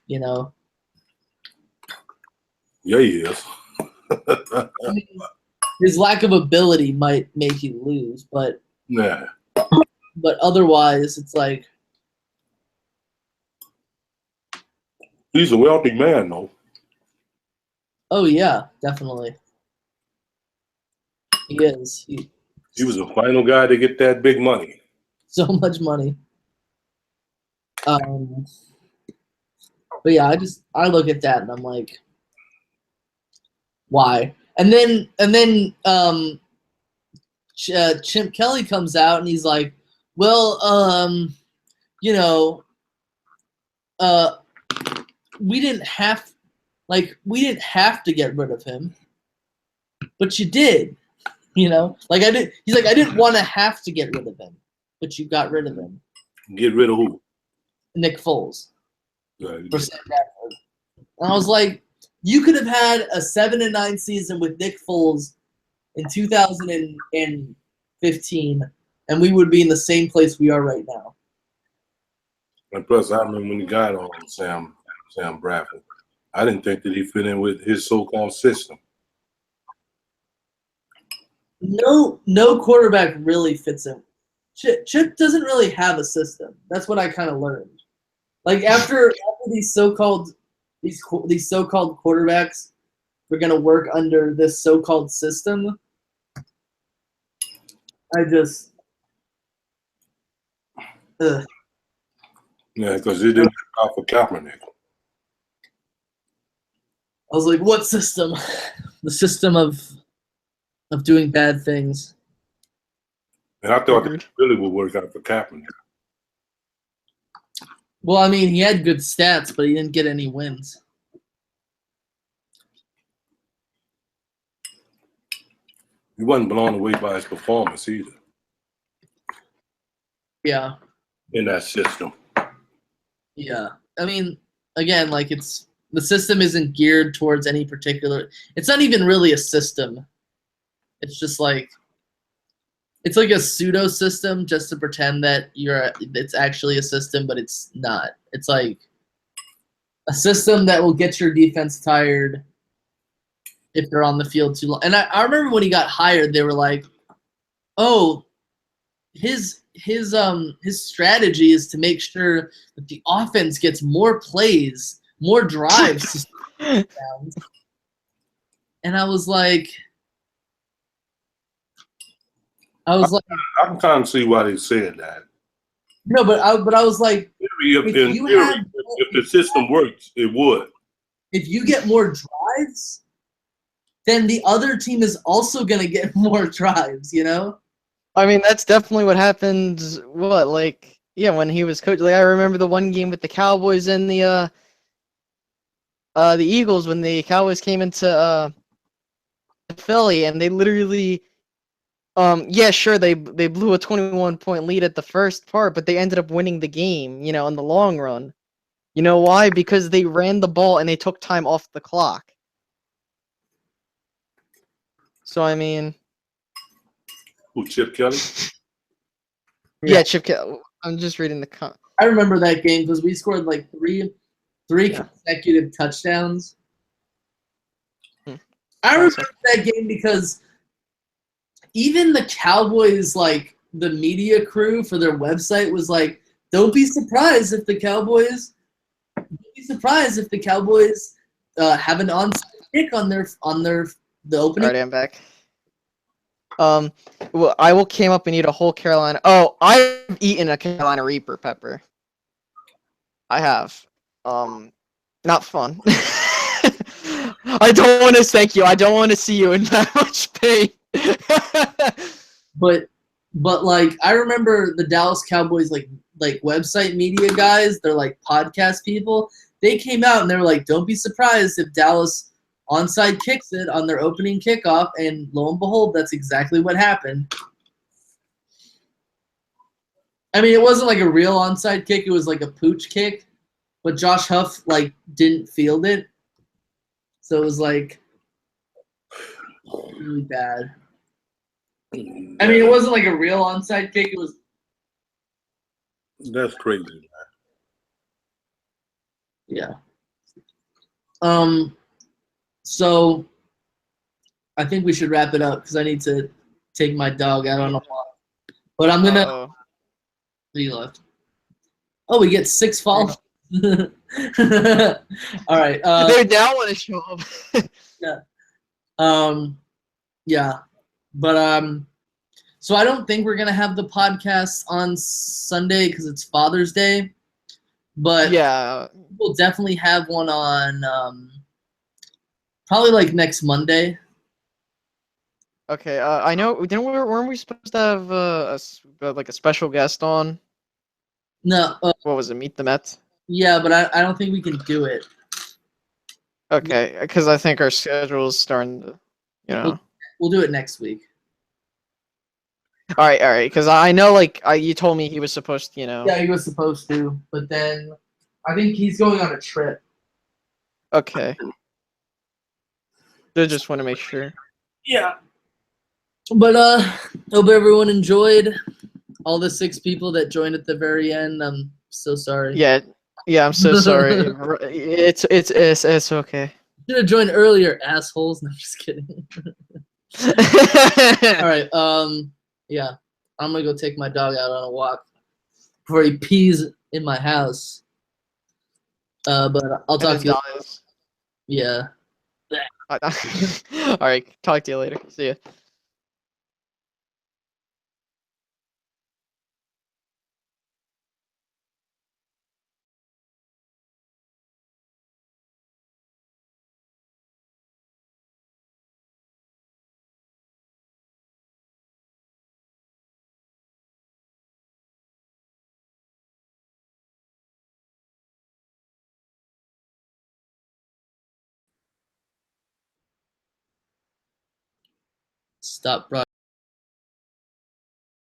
You know? Yeah, he is. I mean, his lack of ability might make you lose, but yeah. But otherwise, it's like he's a wealthy man, though. Oh yeah, definitely. He is. He was the final guy to get that big money. So much money. But yeah, I look at that and I'm like, why? And then Chip Kelly comes out and he's like, well, we didn't have to get rid of him, but you did. You know, like I did. He's like, I didn't want to have to get rid of him, but you got rid of him. Get rid of who? Nick Foles. Yeah, For Sam Bradford. And I was like, you could have had a 7-9 season with Nick Foles in 2015, and we would be in the same place we are right now. And plus, I remember when he got on Sam Bradford, I didn't think that he fit in with his so-called system. No quarterback really fits in. Chip doesn't really have a system. That's what I kind of learned. Like after these so-called quarterbacks were gonna work under this so-called system, I just yeah, because it didn't work out for Kaepernick. I was like, what system? The system of doing bad things. And I thought it really would work out for Kaepernick. Well, I mean, he had good stats, but he didn't get any wins. He wasn't blown away by his performance either. Yeah. In that system. Yeah. I mean, again, like the system isn't geared towards any particular. It's not even really a system. It's just like it's like a pseudo system just to pretend that it's actually a system, but it's not. It's like a system that will get your defense tired if they're on the field too long. And I remember when he got hired, they were like, "Oh, his strategy is to make sure that the offense gets more plays, more drives." And I was like, I can kind of see why they said that. no, but I was like, if the system works, it would. If you get more drives, then the other team is also gonna get more drives. You know. I mean, that's definitely what happened. What, like, yeah, when he was coach. Like, I remember the one game with the Cowboys and the Eagles when the Cowboys came into Philly, and they literally, yeah, sure, they blew a 21-point lead at the first part, but they ended up winning the game. You know, in the long run. You know why? Because they ran the ball and they took time off the clock. So I mean. Who, Chip Kelly? Yeah, Chip Kelly. I'm just reading the I remember that game because we scored like three consecutive touchdowns. I remember that game because even the Cowboys, like the media crew for their website, was like, "Don't be surprised if the Cowboys have an onside kick on the opening." Alright, I'm back. Well, I will came up and eat a whole Carolina. Oh, I've eaten a Carolina Reaper pepper. I have. Not fun. I don't want to thank you. I don't want to see you in that much pain. but like I remember the Dallas Cowboys like website media guys, they're like podcast people. They came out and they were like, "Don't be surprised if Dallas onside kicks it on their opening kickoff," and lo and behold, that's exactly what happened. I mean, it wasn't like a real onside kick; it was like a pooch kick, but Josh Huff like didn't field it, so it was like really bad. I mean, it wasn't like a real onside kick; it was. That's crazy, man. Yeah. So I think we should wrap it up because I need to take my dog out on a walk. But I'm gonna. He left. Oh, we get 6 followers. All right. They now want to show up. Yeah. Yeah. But so I don't think we're gonna have the podcast on Sunday because it's Father's Day. But yeah, we'll definitely have one on probably like next Monday. Okay, I know. Weren't we supposed to have like a special guest on? No. What was it? Meet the Mets. Yeah, but I don't think we can do it. Okay, because I think our schedule is starting to, you know. We'll do it next week. All right. Because I know, like, you told me he was supposed to, you know. Yeah, he was supposed to, but then I think he's going on a trip. Okay. I just want to make sure. Yeah. But hope everyone enjoyed. All the 6 people that joined at the very end. I'm so sorry. Yeah, I'm so sorry. It's okay. Should have joined earlier, assholes. No, I'm just kidding. All right. Yeah, I'm gonna go take my dog out on a walk before he pees in my house. But I'll talk to you. Yeah. All right. Talk to you later. See ya. Stop, bro.